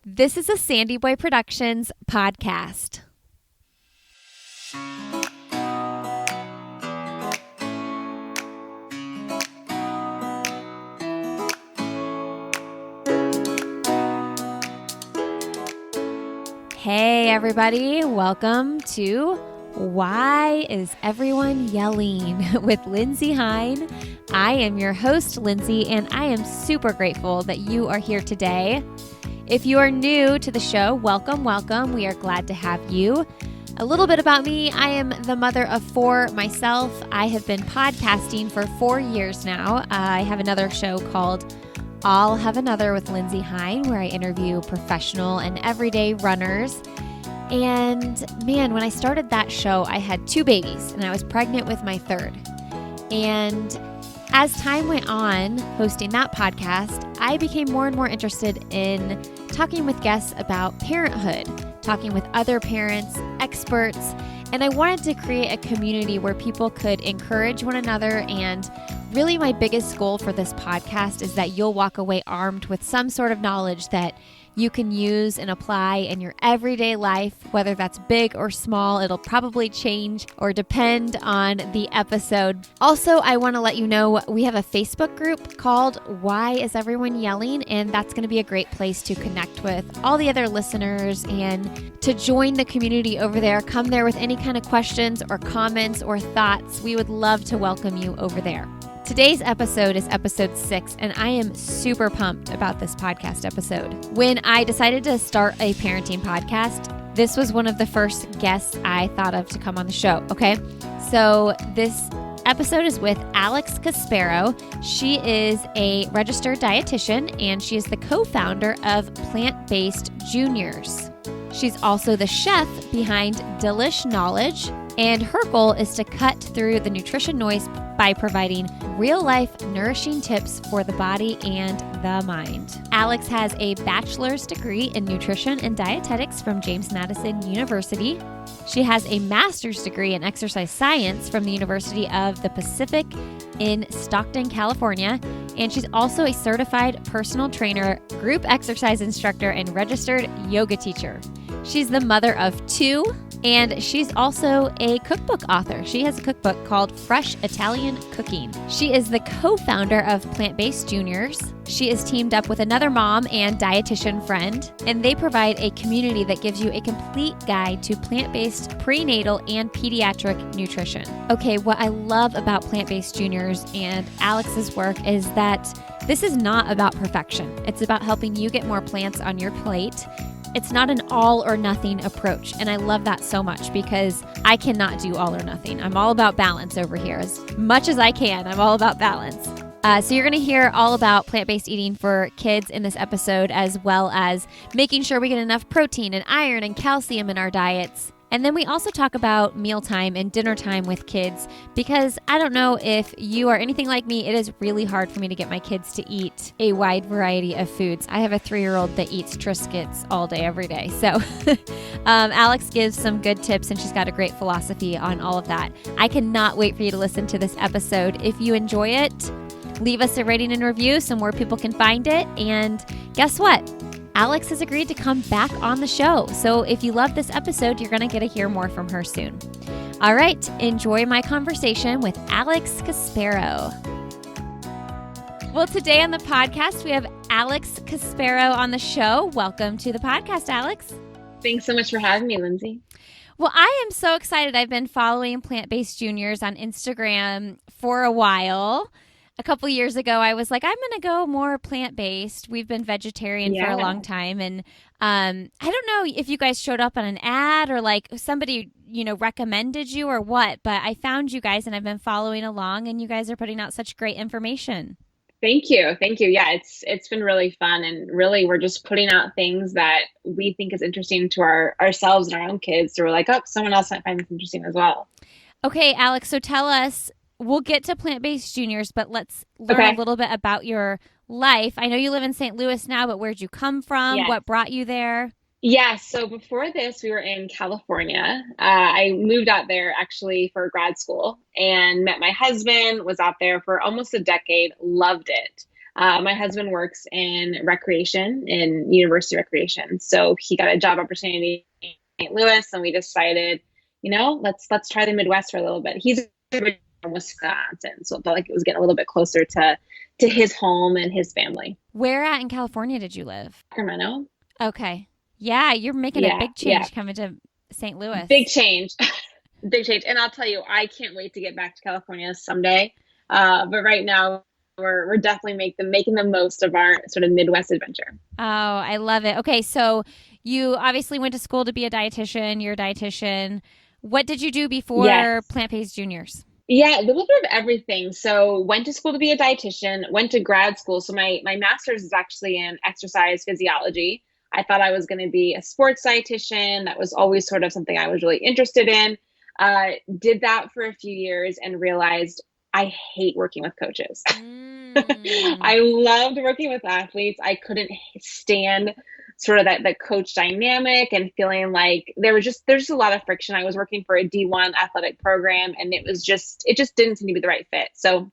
This is a Sandy Boy Productions podcast. Hey everybody, welcome to Why is Everyone Yelling with Lindsay Hine. I am your host, Lindsay, and I am super grateful that you are here today. If you are new to the show, welcome. We are glad to have you. A little bit about me. I am the mother of 4 myself. I have been podcasting for 4 years now. I have another show called I'll Have Another with Lindsay Hine, where I interview professional and everyday runners. And man, when I started that show, I had 2 babies and I was pregnant with my 3rd. And as time went on hosting that podcast, I became more and more interested in talking with guests about parenthood, talking with other parents, experts, and I wanted to create a community where people could encourage one another. And really my biggest goal for this podcast is that you'll walk away armed with some sort of knowledge that you can use and apply in your everyday life, whether that's big or small. It'll probably change or depend on the episode. Also, I want to let you know we have a Facebook group called Why is Everyone Yelling? And that's going to be a great place to connect with all the other listeners and to join the community over there. Come there with any kind of questions or comments or thoughts. We would love to welcome you over there. Today's episode is episode 6, and I am super pumped about this podcast episode. When I decided to start a parenting podcast, this was one of the first guests I thought of to come on the show, okay? So this episode is with Alex Caspero. She is a registered dietitian, and she is the co-founder of Plant-Based Juniors. She's also the chef behind Delish Knowledge, and her goal is to cut through the nutrition noise by providing real-life nourishing tips for the body and the mind. Alex has a bachelor's degree in nutrition and dietetics from James Madison University. She has a master's degree in exercise science from the University of the Pacific in Stockton, California. And she's also a certified personal trainer, group exercise instructor, and registered yoga teacher. She's the mother of 2, and she's also a cookbook author. She has a cookbook called Fresh Italian Cooking. She is the co-founder of Plant-Based Juniors. She is teamed up with another mom and dietitian friend, and they provide a community that gives you a complete guide to plant-based prenatal and pediatric nutrition. Okay, what I love about Plant-Based Juniors and Alex's work is that this is not about perfection. It's about helping you get more plants on your plate. It's not an all or nothing approach. And I love that so much because I cannot do all or nothing. I'm all about balance over here. As much as I can, I'm all about balance. So you're going to hear all about plant-based eating for kids in this episode, as well as making sure we get enough protein and iron and calcium in our diets. And then we also talk about mealtime and dinner time with kids, because I don't know if you are anything like me, it is really hard for me to get my kids to eat a wide variety of foods. I have a 3-year-old that eats Triscuits all day, every day. So Alex gives some good tips, and she's got a great philosophy on all of that. I cannot wait for you to listen to this episode. If you enjoy it, leave us a rating and review so more people can find it. And guess what? Alex has agreed to come back on the show. So if you love this episode, you're going to get to hear more from her soon. All right, enjoy my conversation with Alex Caspero. Well, today on the podcast, we have Alex Caspero on the show. Welcome to the podcast, Alex. Thanks so much for having me, Lindsay. Well, I am so excited. I've been following Plant-Based Juniors on Instagram for a while. A couple years ago, I was like, I'm going to go more plant-based. We've been vegetarian for a long time. And I don't know if you guys showed up on an ad or like somebody, recommended you or what, but I found you guys and I've been following along, and you guys are putting out such great information. Thank you. Yeah, it's been really fun, and really we're just putting out things that we think is interesting to ourselves and our own kids. So we're like, oh, someone else might find this interesting as well. Okay, Alex, so tell us, we'll get to Plant-Based Juniors, but let's learn a little bit about your life. I know you live in St. Louis now, but where'd you come from? Yes. What brought you there? Yeah, so before this, we were in California. I moved out there actually for grad school and met my husband, was out there for almost a decade, loved it. My husband works in recreation, in university recreation. So he got a job opportunity in St. Louis, and we decided, let's try the Midwest for a little bit. He's originally from Wisconsin, so it felt like it was getting a little bit closer to his home and his family. Where at in California did you live? Sacramento. Okay. Yeah, you're making a Yeah, big yeah. change coming to St. Louis. Big change. Big change. And I'll tell you, I can't wait to get back to California someday. But right now, we're definitely making the most of our sort of Midwest adventure. Oh, I love it. Okay, so you obviously went to school to be a dietitian. You're a dietitian. What did you do before Yes. Plant-Based Juniors? Yeah, a little bit of everything. So went to school to be a dietitian, went to grad school. So my master's is actually in exercise physiology. I thought I was going to be a sports dietitian. That was always sort of something I was really interested in. Did that for a few years and realized I hate working with coaches. Mm. I loved working with athletes. I couldn't stand sort of that coach dynamic and feeling like there's just a lot of friction. I was working for a D1 athletic program and it just didn't seem to be the right fit. So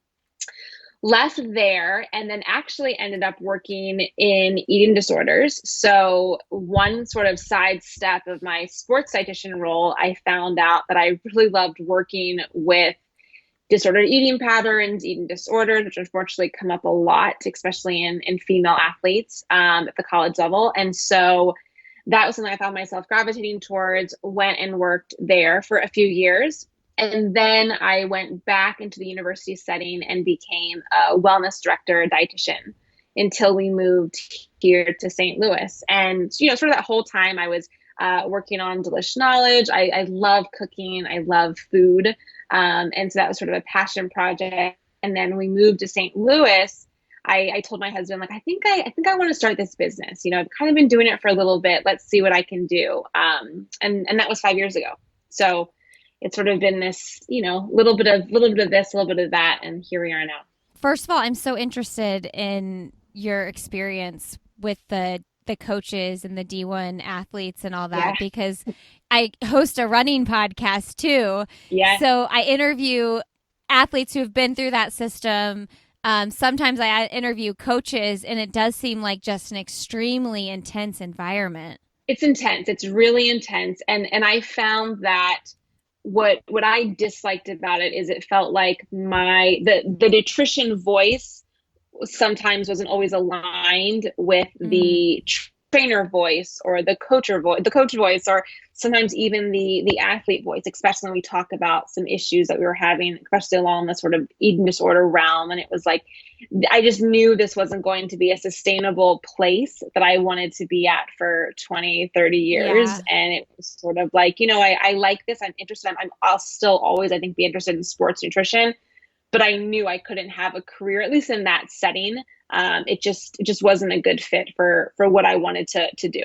left there and then actually ended up working in eating disorders. So one sort of sidestep of my sports dietitian role, I found out that I really loved working with disordered eating patterns, eating disorders, which unfortunately come up a lot, especially in female athletes at the college level. And so that was something I found myself gravitating towards, went and worked there for a few years. And then I went back into the university setting and became a wellness director, dietitian, until we moved here to St. Louis. And, sort of that whole time I was working on Delish Knowledge. I love cooking. I love food. And so that was sort of a passion project. And then we moved to St. Louis. I told my husband, like, I think I want to start this business. I've kind of been doing it for a little bit. Let's see what I can do. And that was 5 years ago. So it's sort of been this, little bit of this, a little bit of that. And here we are now. First of all, I'm so interested in your experience with the coaches and the D1 athletes and all that, Yeah. because I host a running podcast too. Yeah. So I interview athletes who have been through that system. Sometimes I interview coaches, and it does seem like just an extremely intense environment. It's intense. It's really intense. And I found that what I disliked about it is it felt like the nutrition voice sometimes wasn't always aligned with the trainer voice or the coach voice, or sometimes even the athlete voice, especially when we talk about some issues that we were having, especially along the sort of eating disorder realm. And it was like, I just knew this wasn't going to be a sustainable place that I wanted to be at for 20, 30 years. Yeah. And it was sort of like, I like this. I'm interested. I'll still always, I think, be interested in sports nutrition, but I knew I couldn't have a career, at least in that setting. It just wasn't a good fit for what I wanted to do.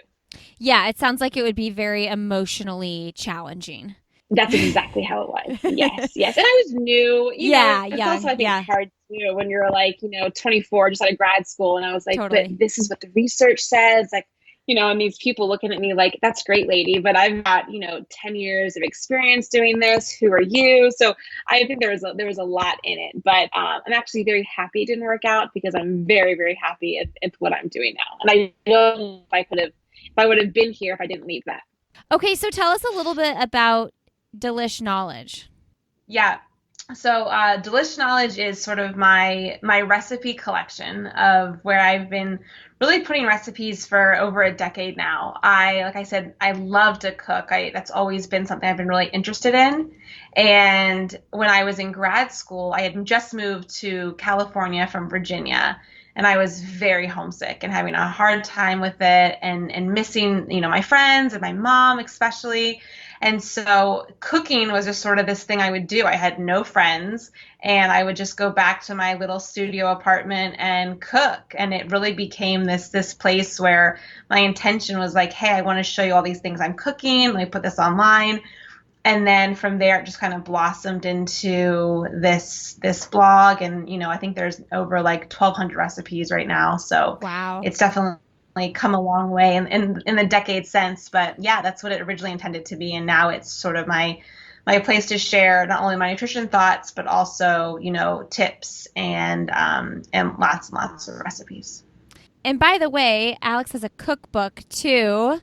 Yeah, it sounds like it would be very emotionally challenging. That's exactly how it was. Yes, yes. And I was new. It's also, I think, hard too when you're like, 24, just out of grad school. And I was like, Totally. But this is what the research says. Like, and these people looking at me like, that's great, lady, but I've got, 10 years of experience doing this. Who are you? So I think there was a lot in it, but I'm actually very happy it didn't work out, because I'm very, very happy at what I'm doing now. And I know if I would have been here if I didn't leave that. Okay, so tell us a little bit about Delish Knowledge. Yeah. So Delish Knowledge is sort of my recipe collection of where I've been really putting recipes for over a decade now. Like I said, I love to cook. That's always been something I've been really interested in. And when I was in grad school, I had just moved to California from Virginia. And I was very homesick and having a hard time with it and missing, my friends and my mom especially. And so cooking was just sort of this thing I would do. I had no friends, and I would just go back to my little studio apartment and cook. And it really became this place where my intention was like, hey, I want to show you all these things I'm cooking. Let me put this online. And then from there, it just kind of blossomed into this blog. And, I think there's over like 1,200 recipes right now. So wow, it's definitely come a long way in the decade since. But yeah, that's what it originally intended to be. And now it's sort of my my place to share not only my nutrition thoughts, but also, tips and lots and lots of recipes. And by the way, Alex has a cookbook too,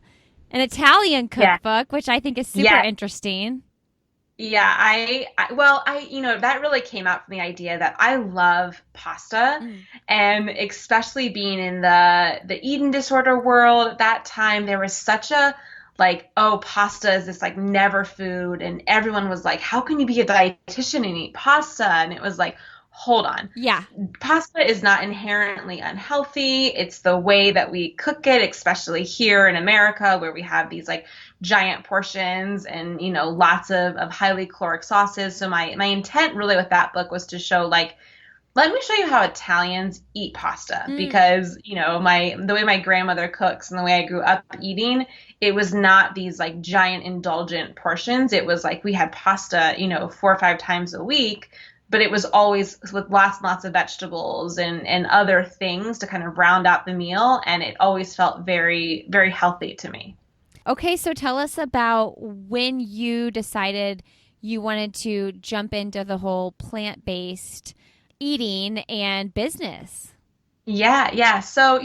an Italian Yeah. cookbook, which I think is super Yeah. interesting. Yeah, well, that really came out from the idea that I love pasta, Mm. and especially being in the eating disorder world at that time, there was such a like, oh, pasta is this like never food, and everyone was like, how can you be a dietitian and eat pasta? And it was like, hold on. Yeah. Pasta is not inherently unhealthy. It's the way that we cook it, especially here in America, where we have these like giant portions and, lots of highly caloric sauces. So my intent really with that book was to show like, let me show you how Italians eat pasta, Mm. because, the way my grandmother cooks and the way I grew up eating, it was not these like giant indulgent portions. It was like we had pasta, 4 or 5 times a week, but it was always with lots and lots of vegetables and other things to kind of round out the meal. And it always felt very, very healthy to me. Okay, so tell us about when you decided you wanted to jump into the whole plant-based eating and business. Yeah, yeah. So,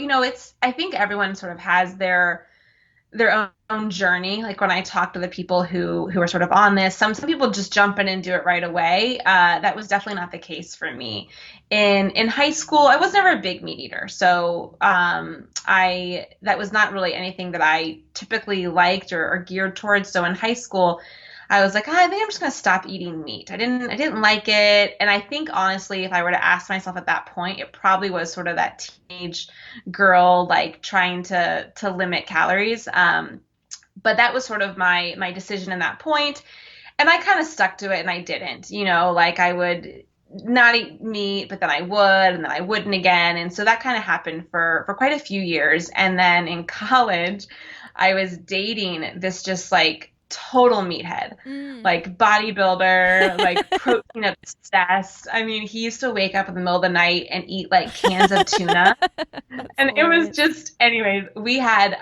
I think everyone sort of has their own journey. Like when I talk to the people who are sort of on this, some people just jump in and do it right away. That was definitely not the case for me. In high school, I was never a big meat eater, so I that was not really anything that I typically liked or geared towards. So in high school, I was like, I think I'm just gonna stop eating meat. I didn't like it, and I think honestly, if I were to ask myself at that point, it probably was sort of that teenage girl like trying to limit calories. But that was sort of my decision in that point, and I kind of stuck to it, and I didn't, like I would not eat meat, but then I would, and then I wouldn't again, and so that kind of happened for quite a few years. And then in college, I was dating this just like total meathead, Mm. like bodybuilder, like protein obsessed. I mean, he used to wake up in the middle of the night and eat like cans of tuna. That's And it was hilarious. just, anyways, we had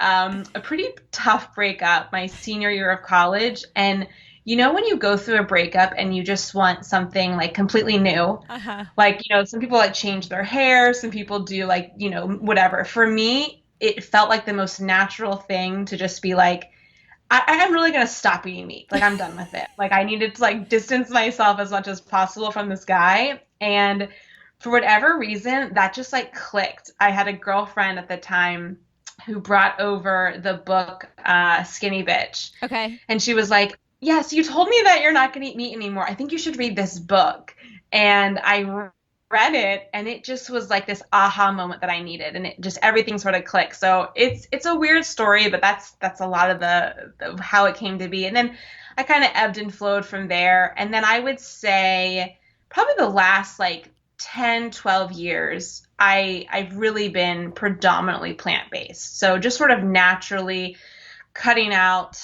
a pretty tough breakup my senior year of college. And when you go through a breakup and you just want something like completely new, Uh-huh. like, some people like change their hair, some people do like, whatever. For me, it felt like the most natural thing to just be like, I'm really gonna stop eating meat. Like I'm done with it. Like I needed to like distance myself as much as possible from this guy. And for whatever reason, that just like clicked. I had a girlfriend at the time who brought over the book Skinny Bitch. Okay. And she was like, yes, you told me that you're not gonna eat meat anymore. I think you should read this book. And I read it, and it just was like this aha moment that I needed, and it just everything sort of clicked. So it's a weird story, but that's a lot of the how it came to be. And then I kind of ebbed and flowed from there. And then I would say probably the last like 10, 12 years, I've really been predominantly plant-based. So just sort of naturally cutting out,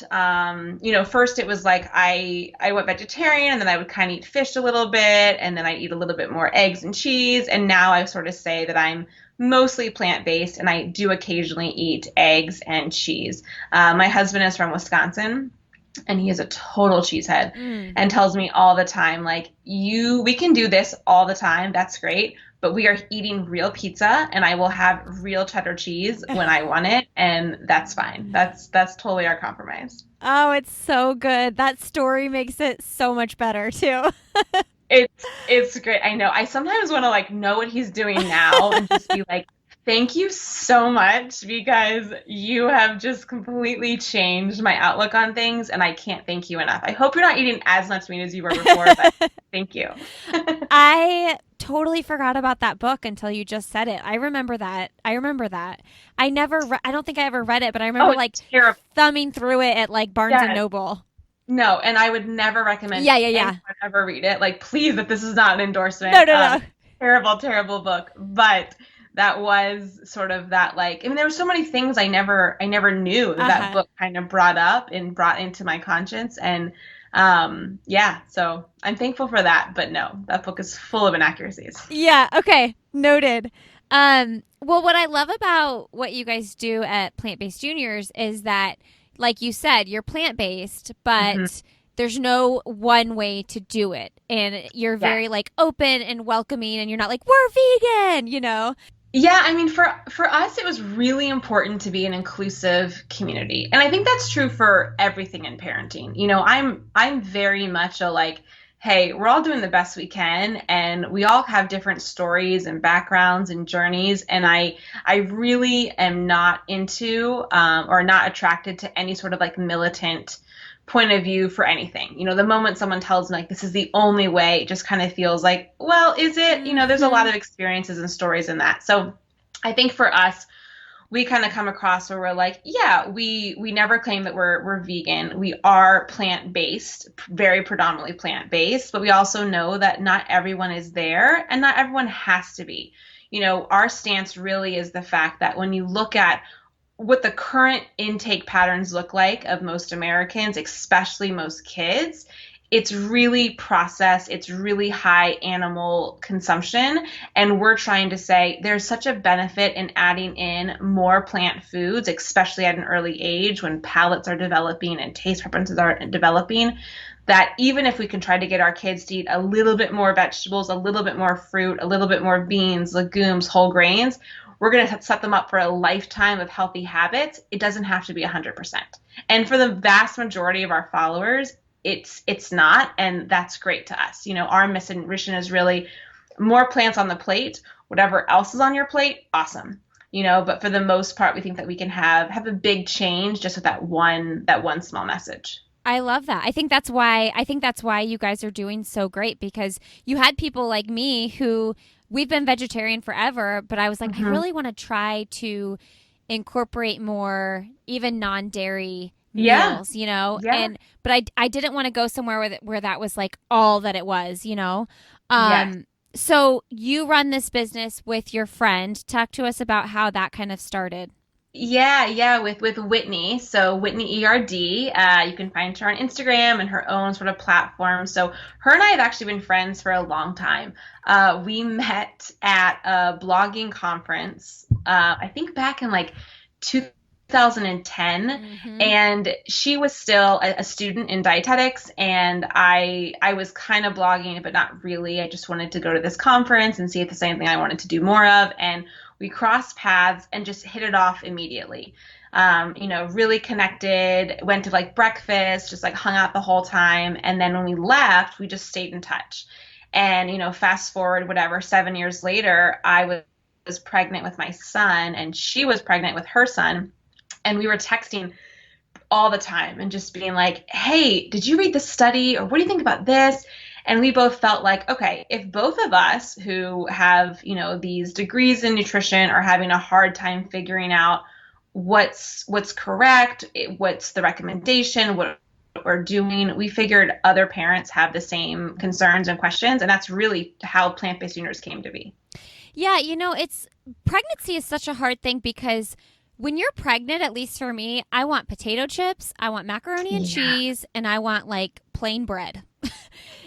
first it was like I went vegetarian, and then I would kind of eat fish a little bit, and then I'd eat a little bit more eggs and cheese. And now I sort of say that I'm mostly plant-based, and I do occasionally eat eggs and cheese. My husband is from Wisconsin, and he is a total cheesehead, Mm. and tells me all the time, like, we can do this all the time. That's great. But we are eating real pizza, and I will have real cheddar cheese when I want it. And that's fine. That's totally our compromise. Oh, it's so good. That story makes it so much better too. It's great. I know. I sometimes want to like know what he's doing now and just be like, thank you so much, because you have just completely changed my outlook on things, and I can't thank you enough. I hope you're not eating as much meat as you were before, but thank you. I totally forgot about that book until you just said it. I remember that. I remember that. I don't think I ever read it, but I Oh, remember it's like terrible. thumbing through it at like Barnes and Yeah. Noble. No, and I would never recommend Yeah, yeah, yeah. anyone ever read it. Like, please, that this is not an No, endorsement. no, no. Terrible, terrible book. But that was sort of that, like, I mean, there were so many things I never knew that that Uh-huh. book kind of brought up and brought into my conscience. And yeah, so I'm thankful for that. But no, that book is full of inaccuracies. Yeah, okay. Noted. Well, what I love about what you guys do at Plant Based Juniors is that, like you said, you're plant based, Hmm. but there's no one way to do it. And you're Yeah. very like open and welcoming, and you're not like, we're vegan, you know? Yeah, I mean, for us, it was really important to be an inclusive community, and I think that's true for everything in parenting. I'm very much a like, hey, we're all doing the best we can, and we all have different stories and backgrounds and journeys, and I really am not into or not attracted to any sort of like militant point of view for anything. The moment someone tells me like this is the only way, it just kind of feels like, well, is it? There's a lot of experiences and stories in that. So I think for us, we kind of come across where we're like, yeah, we never claim that we're vegan. We are plant-based, very predominantly plant-based, but we also know that not everyone is there and not everyone has to be. Our stance really is the fact that when you look at what the current intake patterns look like of most Americans, especially most kids, it's really processed, it's really high animal consumption. And we're trying to say there's such a benefit in adding in more plant foods, especially at an early age when palates are developing and taste preferences are developing, that even if we can try to get our kids to eat a little bit more vegetables, a little bit more fruit, a little bit more beans, legumes, whole grains, we're going to set them up for a lifetime of healthy habits. It doesn't have to be 100%. And for the vast majority of our followers, it's not, and that's great to us. Our mission is really more plants on the plate, whatever else is on your plate, awesome. But for the most part, we think that we can have a big change just with that one small message. I love that. I think that's why you guys are doing so great, because you had people like me who we've been vegetarian forever, but I was like, I really want to try to incorporate more even non-dairy meals, Yeah. but I didn't want to go somewhere where that was like all that it was. Yes. So you run this business with your friend. Talk to us about how that kind of started. Yeah, with Whitney. So Whitney ERD, you can find her on Instagram and her own sort of platform. So her and I have actually been friends for a long time. We met at a blogging conference, I think back in like 2010, and she was still a student in dietetics, and I was kind of blogging, but not really. I just wanted to go to this conference and see if there's anything I wanted to do more of, and we crossed paths and just hit it off immediately. Really connected, went to like breakfast, just like hung out the whole time. And then when we left, we just stayed in touch. And, fast forward, whatever, 7 years later, I was pregnant with my son and she was pregnant with her son. And we were texting all the time and just being like, hey, did you read this study? Or what do you think about this? And we both felt like, okay, if both of us who have, these degrees in nutrition are having a hard time figuring out what's correct, what's the recommendation, what we're doing, we figured other parents have the same concerns and questions. And that's really how Plant-Based Universe came to be. Yeah, pregnancy is such a hard thing because when you're pregnant, at least for me, I want potato chips, I want macaroni and cheese, and I want like plain bread.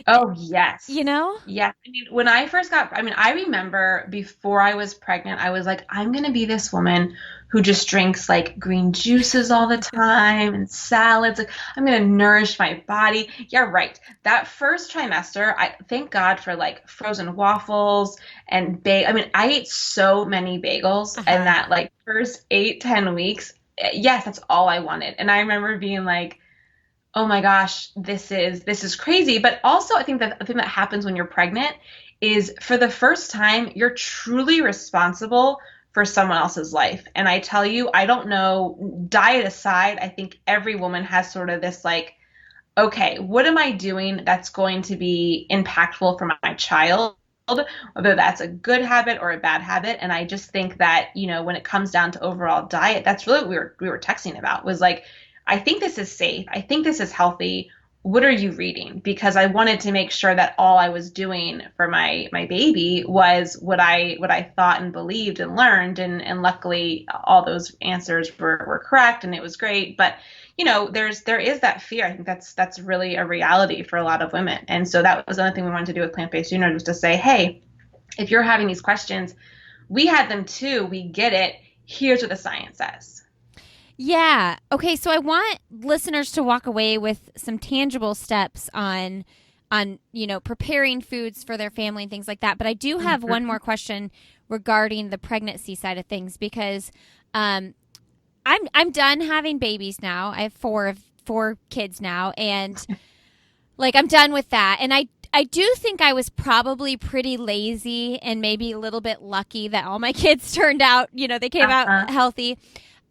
Oh, yes. Yeah. I mean, when I first I remember before I was pregnant, I was like, I'm going to be this woman who just drinks like green juices all the time and salads. Like, I'm going to nourish my body. Yeah, right. That first trimester, I thank God for like frozen waffles and I ate so many bagels in that like first 8-10 weeks. Yes, that's all I wanted. And I remember being like, oh my gosh, this is crazy. But also I think that the thing that happens when you're pregnant is for the first time, you're truly responsible for someone else's life. And I tell you, I don't know, diet aside, I think every woman has sort of this like, okay, what am I doing that's going to be impactful for my child? Whether that's a good habit or a bad habit. And I just think that, when it comes down to overall diet, that's really what we were texting about, was like, I think this is safe. I think this is healthy. What are you reading? Because I wanted to make sure that all I was doing for my baby was what I thought and believed and learned. And luckily all those answers were correct and it was great. But there is that fear. I think that's really a reality for a lot of women. And so that was another thing we wanted to do with Plant-Based Universe, was to say, hey, if you're having these questions, we had them too. We get it. Here's what the science says. Yeah. Okay, so I want listeners to walk away with some tangible steps on, preparing foods for their family and things like that. But I do have one more question regarding the pregnancy side of things because I'm done having babies now. I have four kids now, and like I'm done with that. And I do think I was probably pretty lazy and maybe a little bit lucky that all my kids turned out, they came out healthy.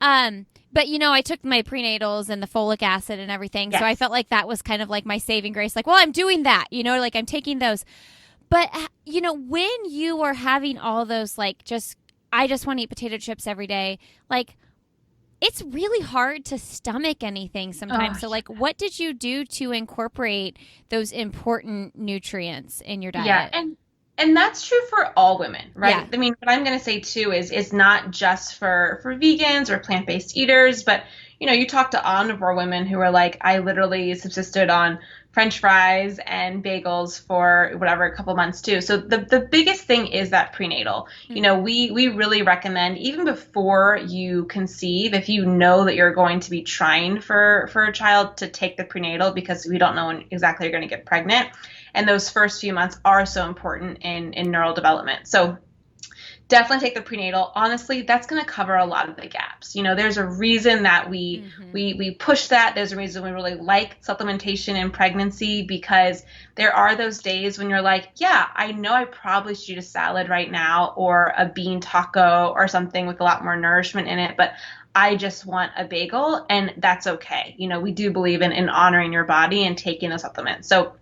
But I took my prenatals and the folic acid and everything. Yes. So I felt like that was kind of like my saving grace. Like, well, I'm doing that, like I'm taking those. But, when you are having all those, like, I just want to eat potato chips every day, like, it's really hard to stomach anything sometimes. So, like, what did you do to incorporate those important nutrients in your diet? Yeah, and that's true for all women, right? Yeah. I mean, what I'm going to say too is not just for vegans or plant-based eaters, but you talk to omnivore women who are like, I literally subsisted on French fries and bagels for whatever, a couple months too. So the biggest thing is that prenatal. We really recommend, even before you conceive, if you know that you're going to be trying for a child, to take the prenatal, because we don't know when exactly you're going to get pregnant. And those first few months are so important in neural development. So definitely take the prenatal. Honestly, that's going to cover a lot of the gaps. There's a reason that we push that. There's a reason we really like supplementation in pregnancy, because there are those days when you're like, yeah, I know I probably should eat a salad right now or a bean taco or something with a lot more nourishment in it, but I just want a bagel, and that's okay. We do believe in honoring your body and taking the supplements. So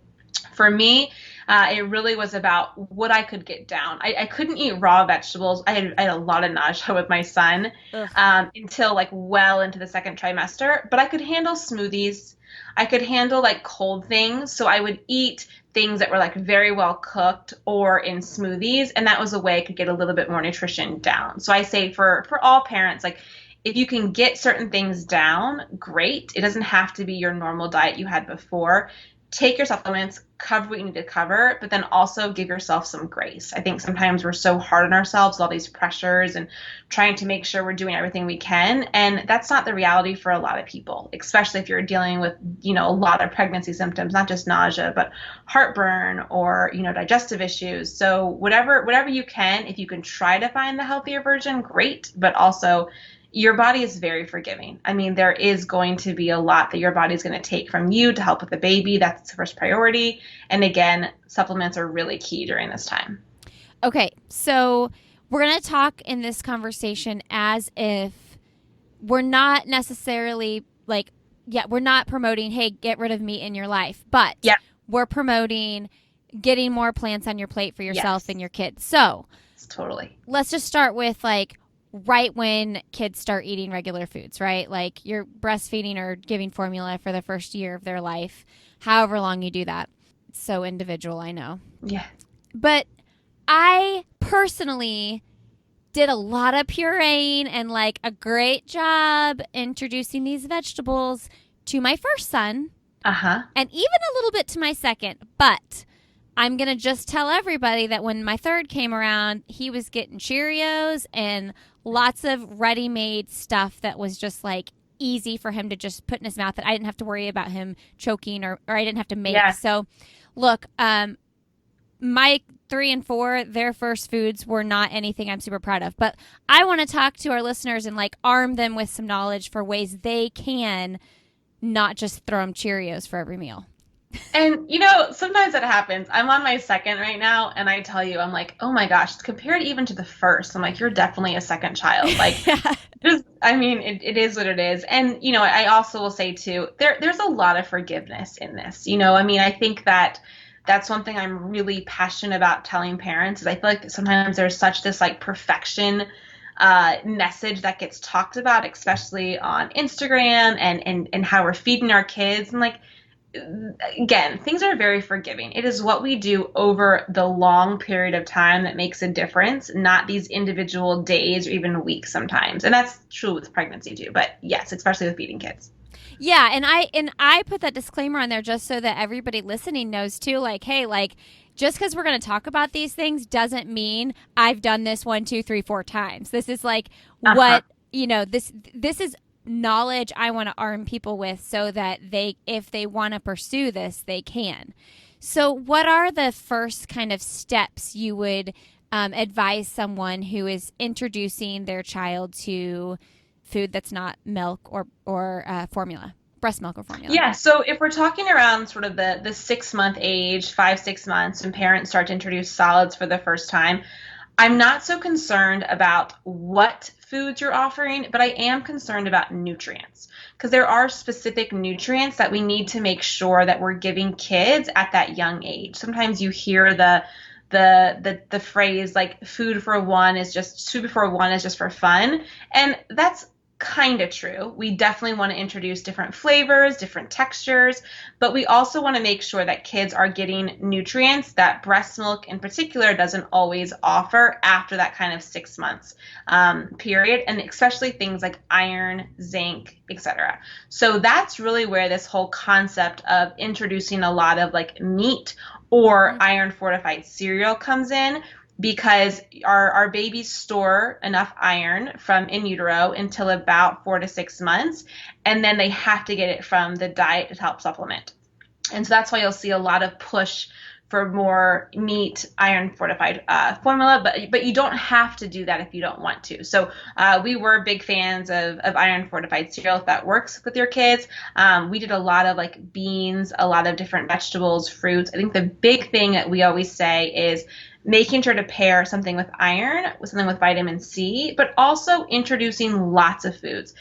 for me, it really was about what I could get down. I couldn't eat raw vegetables. I had a lot of nausea with my son until like well into the second trimester, but I could handle smoothies. I could handle like cold things. So I would eat things that were like very well cooked or in smoothies. And that was a way I could get a little bit more nutrition down. So I say for all parents, like, if you can get certain things down, great. It doesn't have to be your normal diet you had before. Take your supplements, cover what you need to cover, but then also give yourself some grace. I think sometimes we're so hard on ourselves, all these pressures and trying to make sure we're doing everything we can. And that's not the reality for a lot of people, especially if you're dealing with, a lot of pregnancy symptoms, not just nausea, but heartburn or, digestive issues. So whatever you can, if you can try to find the healthier version, great. But also, your body is very forgiving. I mean, there is going to be a lot that your body is going to take from you to help with the baby. That's the first priority. And again, supplements are really key during this time. Okay, so we're going to talk in this conversation as if we're not necessarily like, we're not promoting, hey, get rid of meat in your life, but we're promoting getting more plants on your plate for yourself and your kids. So totally. Let's just start with like, right when kids start eating regular foods, right? Like you're breastfeeding or giving formula for the first year of their life, however long you do that. It's so individual, I know. Yeah. But I personally did a lot of pureeing and like a great job introducing these vegetables to my first son. And even a little bit to my second. But I'm going to just tell everybody that when my third came around, he was getting Cheerios and lots of ready-made stuff that was just like easy for him to just put in his mouth that I didn't have to worry about him choking or I didn't have to make. Yeah. So look, my 3 and 4, their first foods were not anything I'm super proud of, but I want to talk to our listeners and like arm them with some knowledge for ways they can not just throw them Cheerios for every meal. And, sometimes that happens. I'm on my second right now, and I tell you, I'm like, oh my gosh, compared even to the first, I'm like, you're definitely a second child. Like, it is what it is. And, I also will say too, there's a lot of forgiveness in this. I think that's one thing I'm really passionate about telling parents is I feel like sometimes there's such this like perfection message that gets talked about, especially on Instagram and how we're feeding our kids. And like, again, things are very forgiving. It is what we do over the long period of time that makes a difference, not these individual days or even weeks sometimes. And that's true with pregnancy too. But yes, especially with feeding kids. Yeah, and I put that disclaimer on there just so that everybody listening knows too, like, hey, like, just because we're going to talk about these things doesn't mean I've done this 1, 2, 3, 4 times. This is like what, this is knowledge I want to arm people with so that if they want to pursue this, they can. So what are the first kind of steps you would advise someone who is introducing their child to food that's not milk or formula, breast milk or formula? Yeah, so if we're talking around sort of the 6-month age, 5-6 months, and parents start to introduce solids for the first time, I'm not so concerned about what foods you're offering, but I am concerned about nutrients, because there are specific nutrients that we need to make sure that we're giving kids at that young age. Sometimes you hear the phrase like food for one is just for fun, and that's kind of true. We definitely want to introduce different flavors, different textures, but we also want to make sure that kids are getting nutrients that breast milk in particular doesn't always offer after that kind of 6 months period, and especially things like iron, zinc, etc. So that's really where this whole concept of introducing a lot of like meat or iron fortified cereal comes in, because our babies store enough iron from in utero until about 4 to 6 months, and then they have to get it from the diet to help supplement. And so that's why you'll see a lot of push for more meat, iron fortified formula, but you don't have to do that if you don't want to. So we were big fans of iron fortified cereal if that works with your kids. We did a lot of like beans, a lot of different vegetables, fruits. I think the big thing that we always say is making sure to pair something with iron with something with vitamin C, but also introducing lots of foods.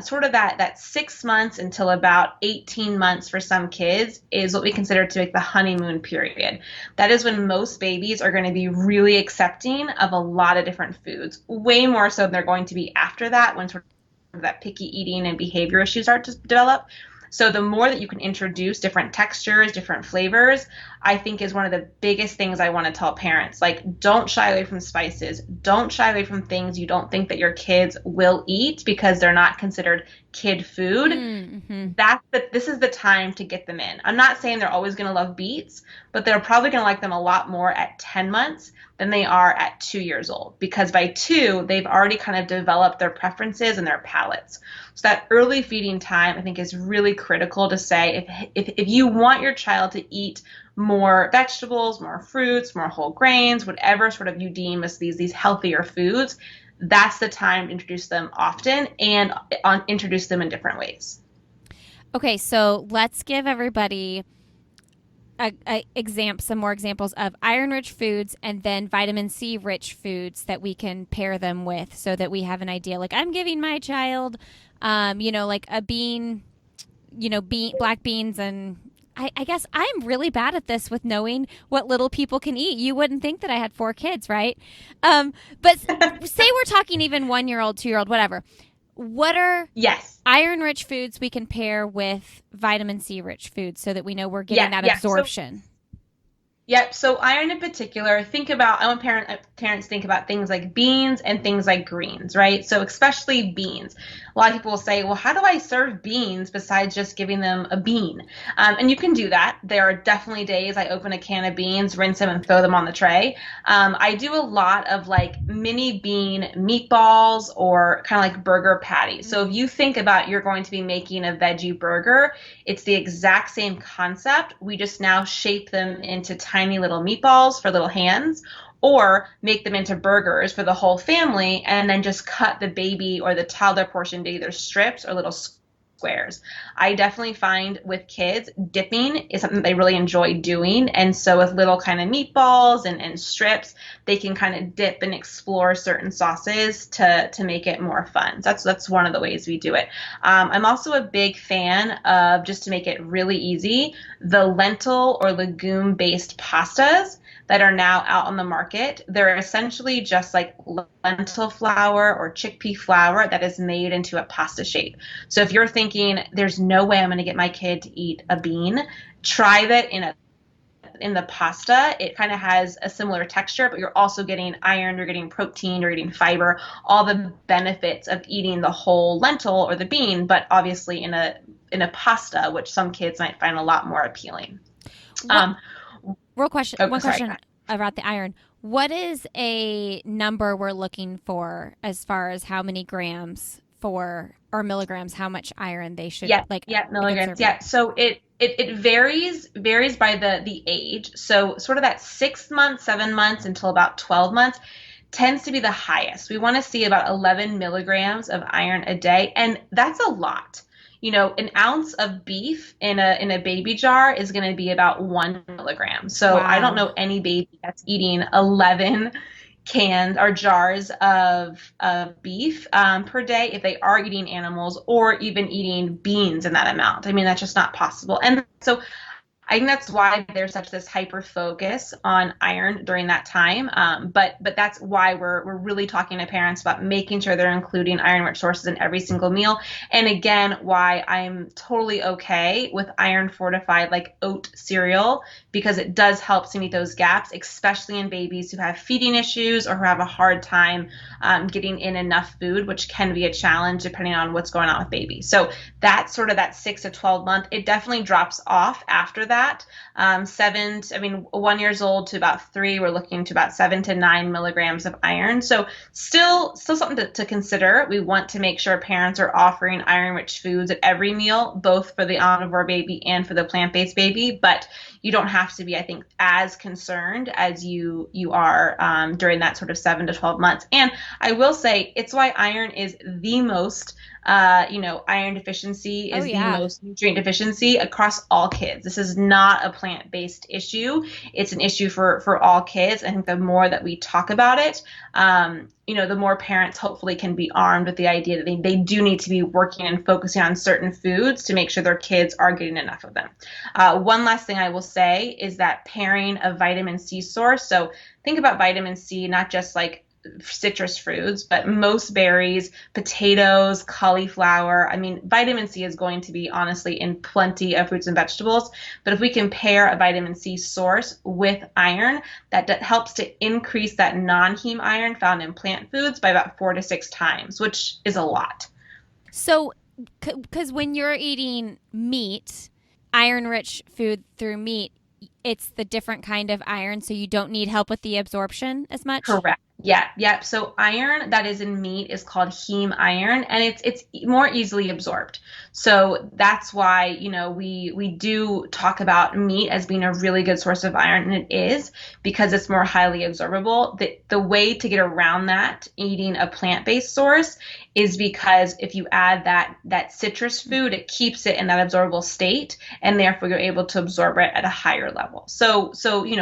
Sort of that 6 months until about 18 months for some kids is what we consider to make the honeymoon period. That is when most babies are going to be really accepting of a lot of different foods, way more so than they're going to be after that, when sort of that picky eating and behavior issues start to develop. So the more that you can introduce different textures, different flavors, I think is one of the biggest things I want to tell parents. Like, don't shy away from spices. Don't shy away from things you don't think that your kids will eat because they're not considered kid food. This is the time to get them in. I'm not saying they're always going to love beets, but they're probably going to like them a lot more at 10 months than they are at 2 years old, because by 2, they've already kind of developed their preferences and their palates. So that early feeding time, I think, is really critical to say if you want your child to eat more vegetables, more fruits, more whole grains, whatever sort of you deem as these healthier foods, that's the time to introduce them often and introduce them in different ways. Okay, so let's give everybody some more examples of iron-rich foods and then vitamin C-rich foods that we can pair them with, so that we have an idea. Like, I'm giving my child, like a bean, black beans, and I guess I'm really bad at this with knowing what little people can eat. You wouldn't think that I had 4 kids, right? But say we're talking even 1-year-old, 2-year-old, whatever. What are iron-rich foods we can pair with vitamin C-rich foods so that we know we're getting that absorption? So iron in particular, I want parents think about things like beans and things like greens, right? So especially beans. A lot of people will say, well, how do I serve beans besides just giving them a bean? And you can do that. There are definitely days I open a can of beans, rinse them, and throw them on the tray. I do a lot of like mini bean meatballs or kind of like burger patties. So if you think about you're going to be making a veggie burger, it's the exact same concept. We just now shape them into tiny little meatballs for little hands, or make them into burgers for the whole family, and then just cut the baby or the toddler portion to either strips or little squares. I definitely find with kids, dipping is something they really enjoy doing. And so with little kind of meatballs and strips, they can kind of dip and explore certain sauces to make it more fun. So that's one of the ways we do it. I'm also a big fan of, just to make it really easy, the lentil or legume-based pastas that are now out on the market. They're essentially just like lentil flour or chickpea flour that is made into a pasta shape. So if you're thinking, there's no way I'm going to get my kid to eat a bean, try that in the pasta. It kind of has a similar texture, but you're also getting iron, you're getting protein, you're getting fiber, all the benefits of eating the whole lentil or the bean, but obviously in a pasta, which some kids might find a lot more appealing. One question about the iron. What is a number we're looking for as far as how many grams for, or milligrams, how much iron they should milligrams. Yeah. So it varies by the age. So sort of that 6 months, 7 months until about 12 months tends to be the highest. We want to see about 11 milligrams of iron a day, and that's a lot. An ounce of beef in a baby jar is going to be about 1 milligram. So Wow. I don't know any baby that's eating 11 cans or jars of beef per day if they are eating animals or even eating beans in that amount. I mean, that's just not possible. And so I think that's why there's such this hyper focus on iron during that time. But that's why we're really talking to parents about making sure they're including iron-rich sources in every single meal. And again, why I'm totally okay with iron fortified like oat cereal, because it does help to meet those gaps, especially in babies who have feeding issues or who have a hard time getting in enough food, which can be a challenge depending on what's going on with babies. So that's sort of that 6 to 12 month. It definitely drops off after that. 1 years old to about 3, we're looking to about 7 to 9 milligrams of iron. So still something to consider. We want to make sure parents are offering iron-rich foods at every meal, both for the omnivore baby and for the plant-based baby. But you don't have to be, I think, as concerned as you are during that sort of 7 to 12 months. And I will say it's why iron is the most iron deficiency is the most nutrient deficiency across all kids. This is not a plant-based issue. It's an issue for all kids. I think the more that we talk about it, the more parents hopefully can be armed with the idea that they do need to be working and focusing on certain foods to make sure their kids are getting enough of them. One last thing I will say is that pairing a vitamin C source. So think about vitamin C, not just like citrus fruits, but most berries, potatoes, cauliflower. I mean, vitamin C is going to be honestly in plenty of fruits and vegetables. But if we can pair a vitamin C source with iron, that helps to increase that non-heme iron found in plant foods by about 4 to 6 times, which is a lot. So, because when you're eating meat, iron-rich food through meat, it's the different kind of iron, so you don't need help with the absorption as much? Correct. Yeah. So iron that is in meat is called heme iron, and it's more easily absorbed. So that's why, we do talk about meat as being a really good source of iron, and it is because it's more highly absorbable. The way to get around that, eating a plant-based source, is because if you add that citrus food, it keeps it in that absorbable state, and therefore you're able to absorb it at a higher level. So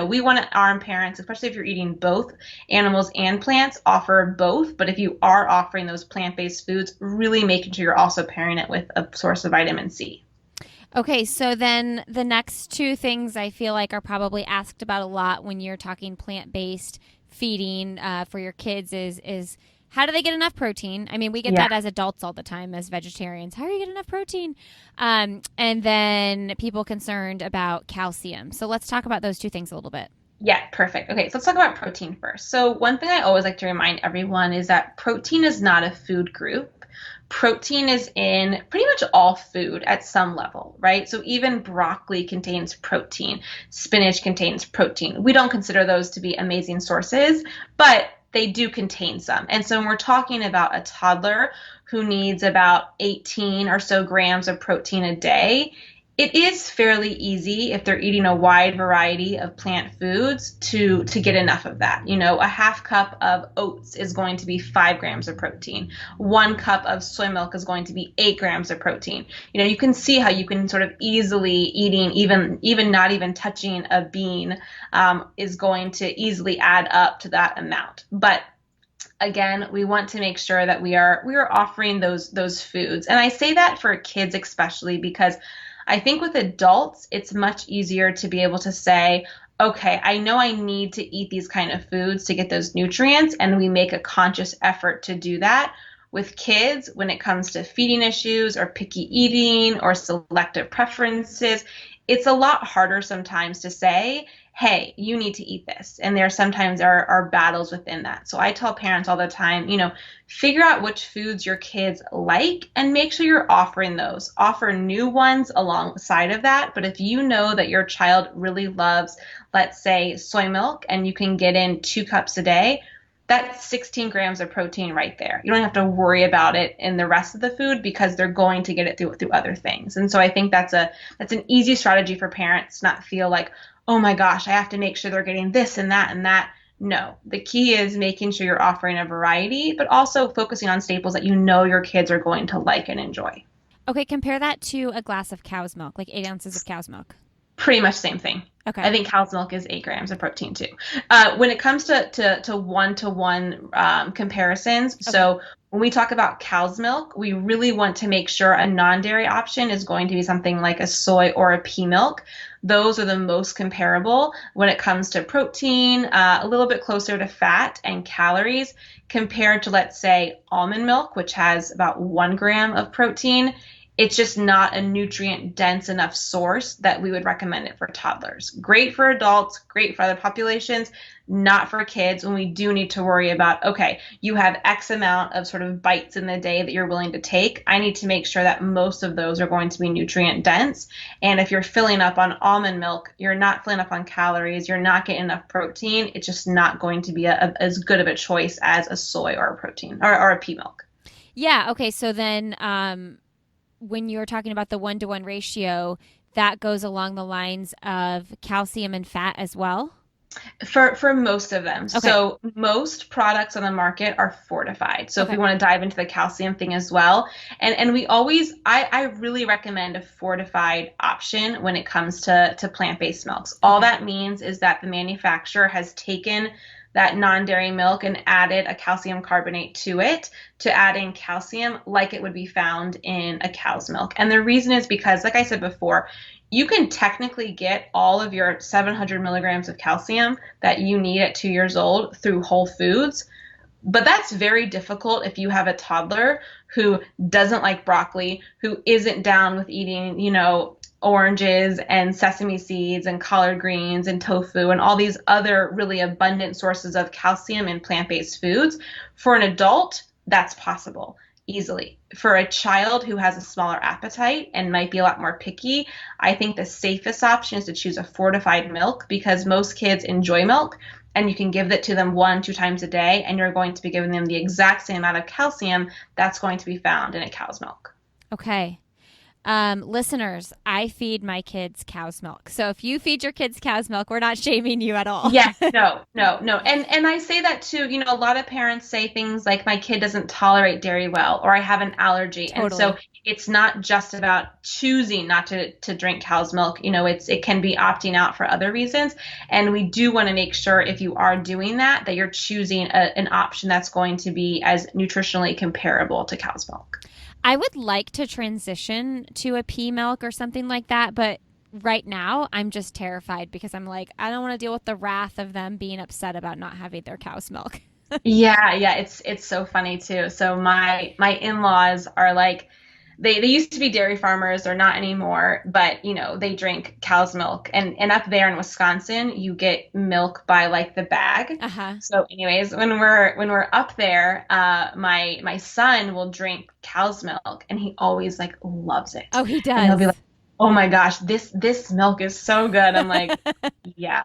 we want to arm parents, especially if you're eating both animals and plants, offer both. But if you are offering those plant-based foods, really making sure you're also pairing it with a source of vitamin C. Okay, so then the next 2 things I feel like are probably asked about a lot when you're talking plant-based feeding for your kids is how do they get enough protein? I mean, we get that as adults all the time as vegetarians. How do you get enough protein? And then people concerned about calcium. So let's talk about those 2 things a little bit. Yeah, perfect. Okay, so let's talk about protein first. So one thing I always like to remind everyone is that protein is not a food group. Protein is in pretty much all food at some level, right? So even broccoli contains protein. Spinach contains protein. We don't consider those to be amazing sources, but they do contain some. And so when we're talking about a toddler who needs about 18 or so grams of protein a day, it is fairly easy if they're eating a wide variety of plant foods to get enough of that. A half cup of oats is going to be 5 grams of protein. 1 cup of soy milk is going to be 8 grams of protein. You can see how you can sort of easily eating, even not even touching a bean, is going to easily add up to that amount. But again, we want to make sure that we are offering those foods. And I say that for kids especially because I think with adults, it's much easier to be able to say, okay, I know I need to eat these kind of foods to get those nutrients, and we make a conscious effort to do that. With kids, when it comes to feeding issues or picky eating or selective preferences, it's a lot harder sometimes to say, hey, you need to eat this. And there sometimes are battles within that. So I tell parents all the time, figure out which foods your kids like and make sure you're offering those. Offer new ones alongside of that. But if you know that your child really loves, let's say, soy milk, and you can get in 2 cups a day, that's 16 grams of protein right there. You don't have to worry about it in the rest of the food because they're going to get it through other things. And so I think that's an easy strategy for parents to not feel like, oh my gosh, I have to make sure they're getting this and that and that. No, the key is making sure you're offering a variety, but also focusing on staples that you know your kids are going to like and enjoy. Okay, compare that to a glass of cow's milk, like 8 ounces of cow's milk. Pretty much same thing. Okay. I think cow's milk is 8 grams of protein too. When it comes to one-to-one comparisons, okay. So when we talk about cow's milk, we really want to make sure a non-dairy option is going to be something like a soy or a pea milk. Those are the most comparable when it comes to protein, a little bit closer to fat and calories compared to, let's say, almond milk, which has about 1 gram of protein. It's just not a nutrient dense enough source that we would recommend it for toddlers. Great for adults, great for other populations, not for kids when we do need to worry about, okay, you have X amount of sort of bites in the day that you're willing to take. I need to make sure that most of those are going to be nutrient dense. And if you're filling up on almond milk, you're not filling up on calories, you're not getting enough protein. It's just not going to be as good of a choice as a soy or a protein or a pea milk. Yeah. Okay. So then, when you're talking about the 1-to-1 ratio, that goes along the lines of calcium and fat as well? For most of them. Okay. So most products on the market are fortified. So if we want to dive into the calcium thing as well, and we always, I really recommend a fortified option when it comes to plant-based milks. All that means is that the manufacturer has taken that non-dairy milk and added a calcium carbonate to it to add in calcium like it would be found in a cow's milk. And the reason is because, like I said before, you can technically get all of your 700 milligrams of calcium that you need at 2 years old through whole foods. But that's very difficult if you have a toddler who doesn't like broccoli, who isn't down with eating, oranges and sesame seeds and collard greens and tofu and all these other really abundant sources of calcium in plant-based foods. For an adult, that's possible easily. For a child who has a smaller appetite and might be a lot more picky, I think the safest option is to choose a fortified milk because most kids enjoy milk and you can give that to them 1-2 times a day and you're going to be giving them the exact same amount of calcium that's going to be found in a cow's milk. Okay. Listeners, I feed my kids cow's milk. So if you feed your kids cow's milk, we're not shaming you at all. Yes, no. And I say that too, a lot of parents say things like my kid doesn't tolerate dairy well, or I have an allergy. Totally. And so it's not just about choosing not to drink cow's milk. It can be opting out for other reasons. And we do want to make sure if you are doing that you're choosing an option that's going to be as nutritionally comparable to cow's milk. I would like to transition to a pea milk or something like that, but right now I'm just terrified because I'm like, I don't want to deal with the wrath of them being upset about not having their cow's milk. Yeah, it's so funny too. So my in-laws are like, they used to be dairy farmers, they're not anymore, but they drink cow's milk. And up there in Wisconsin, you get milk by like the bag. Uh-huh. So anyways, when we're up there, my son will drink cow's milk and he always like loves it. Oh, he does. And he'll be like, oh my gosh, this milk is so good. I'm like, yeah.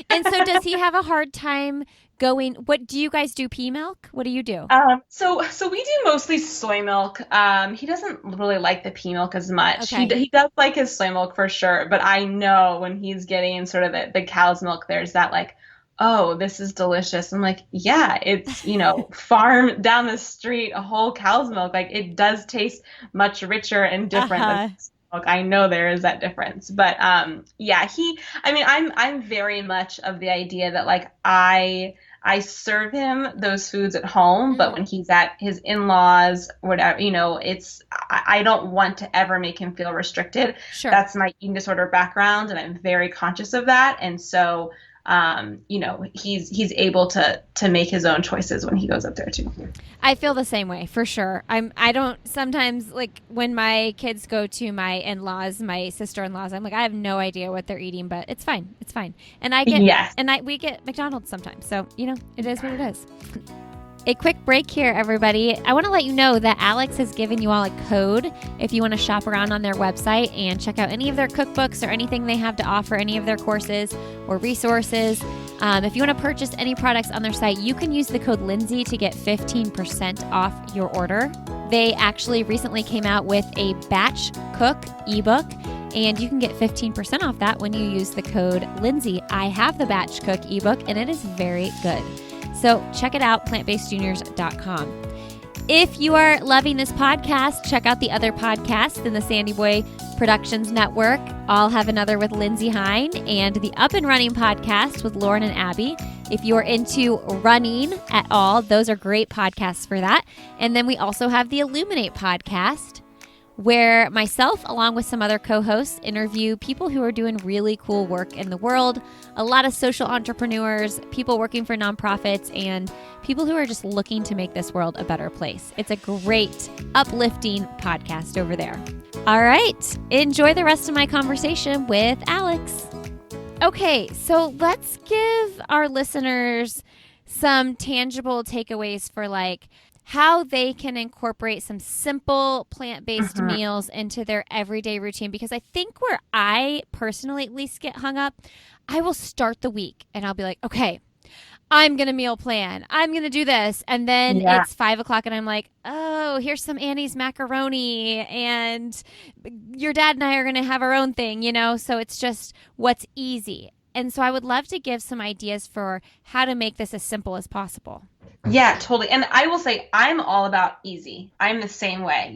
And so does he have a hard time going, what do you guys do? Pea milk? What do you do? So we do mostly soy milk. He doesn't really like the pea milk as much. Okay. He does like his soy milk for sure, but I know when he's getting sort of the cow's milk, there's that like, oh, this is delicious. I'm like, yeah, it's, farm down the street, a whole cow's milk. Like it does taste much richer and different than milk. I know there is that difference, but I'm very much of the idea that like I serve him those foods at home, but when he's at his in-laws, whatever, I don't want to ever make him feel restricted. Sure. That's my eating disorder background, and I'm very conscious of that. And so, he's able to make his own choices when he goes up there too. I feel the same way for sure. I don't sometimes like when my kids go to my in-laws, my sister-in-laws, I'm like, I have no idea what they're eating, but it's fine. It's fine. And we get McDonald's sometimes. So, it is what it is. A quick break here, everybody. I want to let you know that Alex has given you all a code if you want to shop around on their website and check out any of their cookbooks or anything they have to offer, any of their courses or resources. If you want to purchase any products on their site, you can use the code Lindsay to get 15% off your order. They actually recently came out with a batch cook ebook, and you can get 15% off that when you use the code Lindsay. I have the batch cook ebook, and it is very good. So check it out, plantbasedjuniors.com. If you are loving this podcast, check out the other podcasts in the Sandy Boy Productions Network. I'll have another with Lindsay Hine and the Up and Running podcast with Lauren and Abby. If you're into running at all, those are great podcasts for that. And then we also have the Illuminate podcast, where myself, along with some other co-hosts, interview people who are doing really cool work in the world, a lot of social entrepreneurs, people working for nonprofits, and people who are just looking to make this world a better place. It's a great, uplifting podcast over there. All right, enjoy the rest of my conversation with Alex. Okay, so let's give our listeners some tangible takeaways for how they can incorporate some simple plant-based meals into their everyday routine. Because I think where I personally at least get hung up, I will start the week and I'll be like, okay, I'm going to meal plan. I'm going to do this. And then it's 5 o'clock and I'm like, oh, here's some Annie's macaroni and your dad and I are going to have our own thing, So it's just what's easy. And so I would love to give some ideas for how to make this as simple as possible. Yeah, totally. And I will say I'm all about easy. I'm the same way.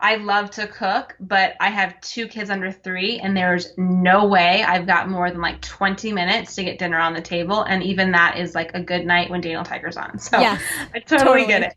I love to cook, but I have 2 kids under 3, and there's no way I've got more than 20 minutes to get dinner on the table. And even that is a good night when Daniel Tiger's on. So yes, I totally get it.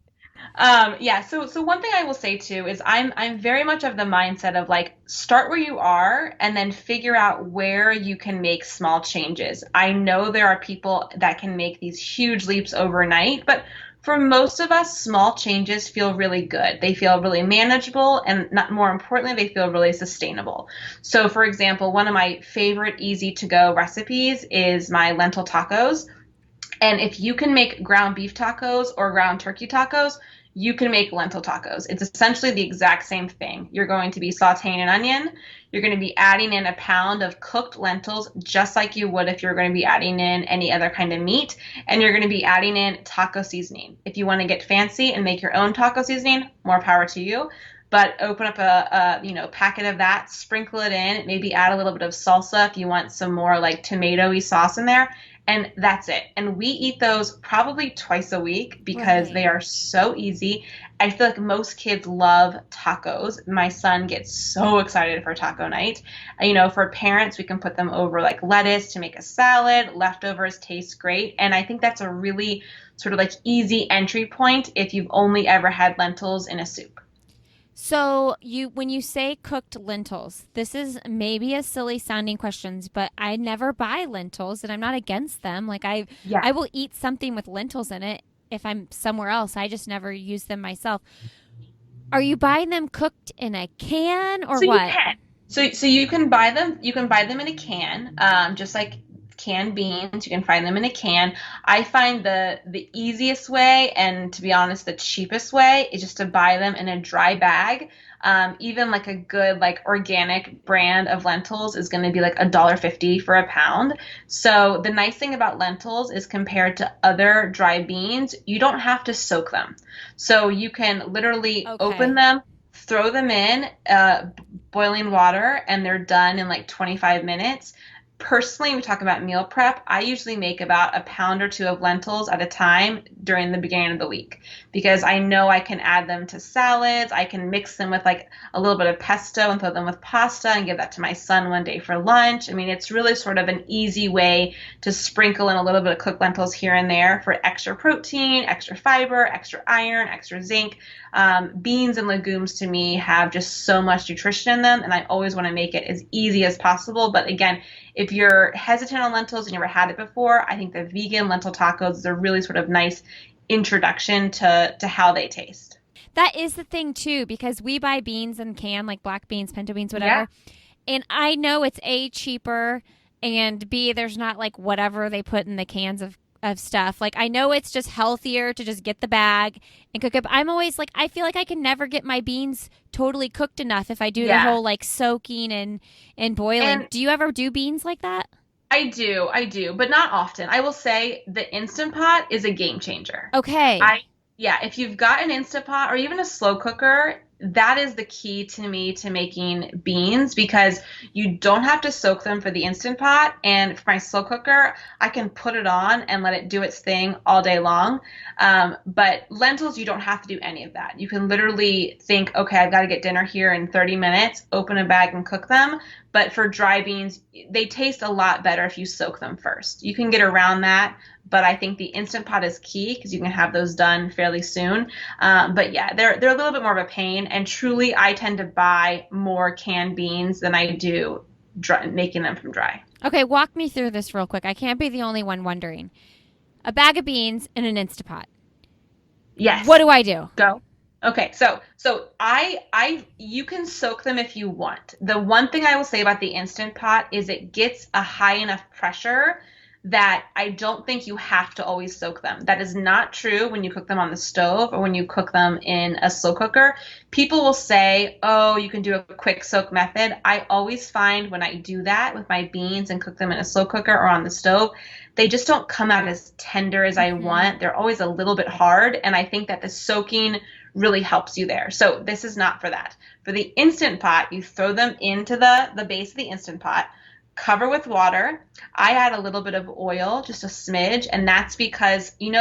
So one thing I will say too is I'm very much of the mindset of start where you are and then figure out where you can make small changes. I know there are people that can make these huge leaps overnight, but for most of us, small changes feel really good. They feel really manageable, and more importantly, they feel really sustainable. So for example, one of my favorite easy to go recipes is my lentil tacos. And if you can make ground beef tacos or ground turkey tacos, you can make lentil tacos. It's essentially the exact same thing. You're going to be sauteing an onion. You're going to be adding in a pound of cooked lentils, just like you would if you're going to be adding in any other kind of meat. And you're going to be adding in taco seasoning. If you want to get fancy and make your own taco seasoning, more power to you. But open up a packet of that, sprinkle it in, maybe add a little bit of salsa if you want some more tomatoey sauce in there. And that's it. And we eat those probably twice a week because they are so easy. I feel like most kids love tacos. My son gets so excited for taco night. For parents, we can put them over lettuce to make a salad. Leftovers taste great. And I think that's a really sort of easy entry point if you've only ever had lentils in a soup. So when you say cooked lentils, this is maybe a silly sounding question, but I never buy lentils and I'm not against them. I will eat something with lentils in it if I'm somewhere else. I just never use them myself. Are you buying them cooked in a can or what? You can. So you can buy them. You can buy them in a can, just like canned beans. You can find them in a can. I find the easiest way, and to be honest, the cheapest way, is just to buy them in a dry bag. Even a good organic brand of lentils is going to be $1.50 for a pound. So the nice thing about lentils is compared to other dry beans, you don't have to soak them. So you can literally open them, throw them in boiling water, and they're done in 25 minutes. Personally, we talk about meal prep. I usually make about a pound or 2 of lentils at a time during the beginning of the week because I know I can add them to salads. I can mix them with a little bit of pesto and throw them with pasta and give that to my son one day for lunch. I mean, it's really sort of an easy way to sprinkle in a little bit of cooked lentils here and there for extra protein, extra fiber, extra iron, extra zinc. Beans and legumes to me have just so much nutrition in them, and I always want to make it as easy as possible. But again, if you're hesitant on lentils and you never had it before, I think the vegan lentil tacos is a really sort of nice introduction to how they taste. That is the thing too, because we buy beans in can, like black beans, pinto beans, whatever. Yeah. And I know it's A, cheaper, and B, there's not whatever they put in the cans of of stuff. Like I know it's just healthier to just get the bag and cook it. But I'm always like, I feel like I can never get my beans totally cooked enough if I do the whole like soaking and boiling. And do you ever do beans like that? I do, but not often. I will say the Instant Pot is a game changer. Okay. Yeah, if you've got an Instant Pot or even a slow cooker, that is the key to me to making beans because you don't have to soak them for the Instant Pot. And for my slow cooker, I can put it on and let it do its thing all day long. But lentils, you don't have to do any of that. You can literally think, okay, I've got to get dinner here in 30 minutes, open a bag and cook them. But for dry beans, they taste a lot better if you soak them first. You can get around that, but I think the Instant Pot is key because you can have those done fairly soon. But yeah, they're a little bit more of a pain. And truly, I tend to buy more canned beans than I do making them from dry. Okay, walk me through this real quick. I can't be the only one wondering. A bag of beans in an Instapot. Yes. What do I do? Go. Okay, so you can soak them if you want. The one thing I will say about the Instant Pot is it gets a high enough pressure that I don't think you have to always soak them. That is not true when you cook them on the stove or when you cook them in a slow cooker. People will say, oh, you can do a quick soak method. I always find when I do that with my beans and cook them in a slow cooker or on the stove, they just don't come out as tender as I want. They're always a little bit hard. And I think that the soaking really helps you there. So this is not for that. For the Instant Pot, you throw them into the base of the Instant Pot, cover with water. I add a little bit of oil, just a smidge, and that's because, in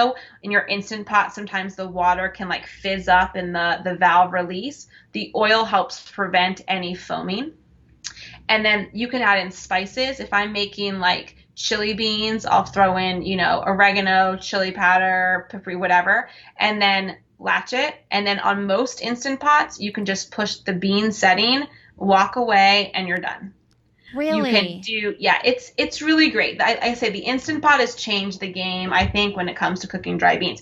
your Instant Pot, sometimes the water can like fizz up in the valve release. The oil helps prevent any foaming. And then you can add in spices. If I'm making like chili beans, I'll throw in, oregano, chili powder, paprika, whatever, and then latch it. And then on most Instant Pots, you can just push the bean setting, walk away, and you're done. Really? You can it's really great. I say the Instant Pot has changed the game, I think, when it comes to cooking dry beans.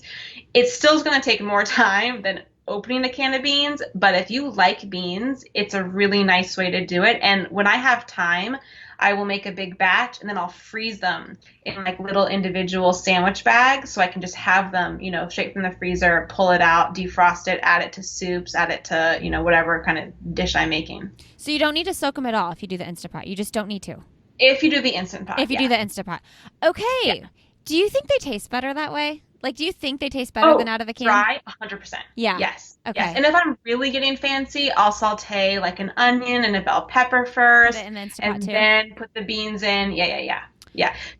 It still is going to take more time than opening a can of beans, but if you like beans, it's a really nice way to do it. And when I have time, I will make a big batch and then I'll freeze them in like little individual sandwich bags so I can just have them, straight from the freezer, pull it out, defrost it, add it to soups, add it to, whatever kind of dish I'm making. So you don't need to soak them at all if you do the Instant Pot. You just don't need to. If you do the Instant Pot. If you do the Instant Pot. Okay. Yeah. Do you think they taste better that way? Like, do you think they taste better than out of a can? Dry, 100%. Yeah. Yes. Okay. Yes. And if I'm really getting fancy, I'll saute like an onion and a bell pepper first. Put it in the Instant and Pot too. then put the beans in. Yeah.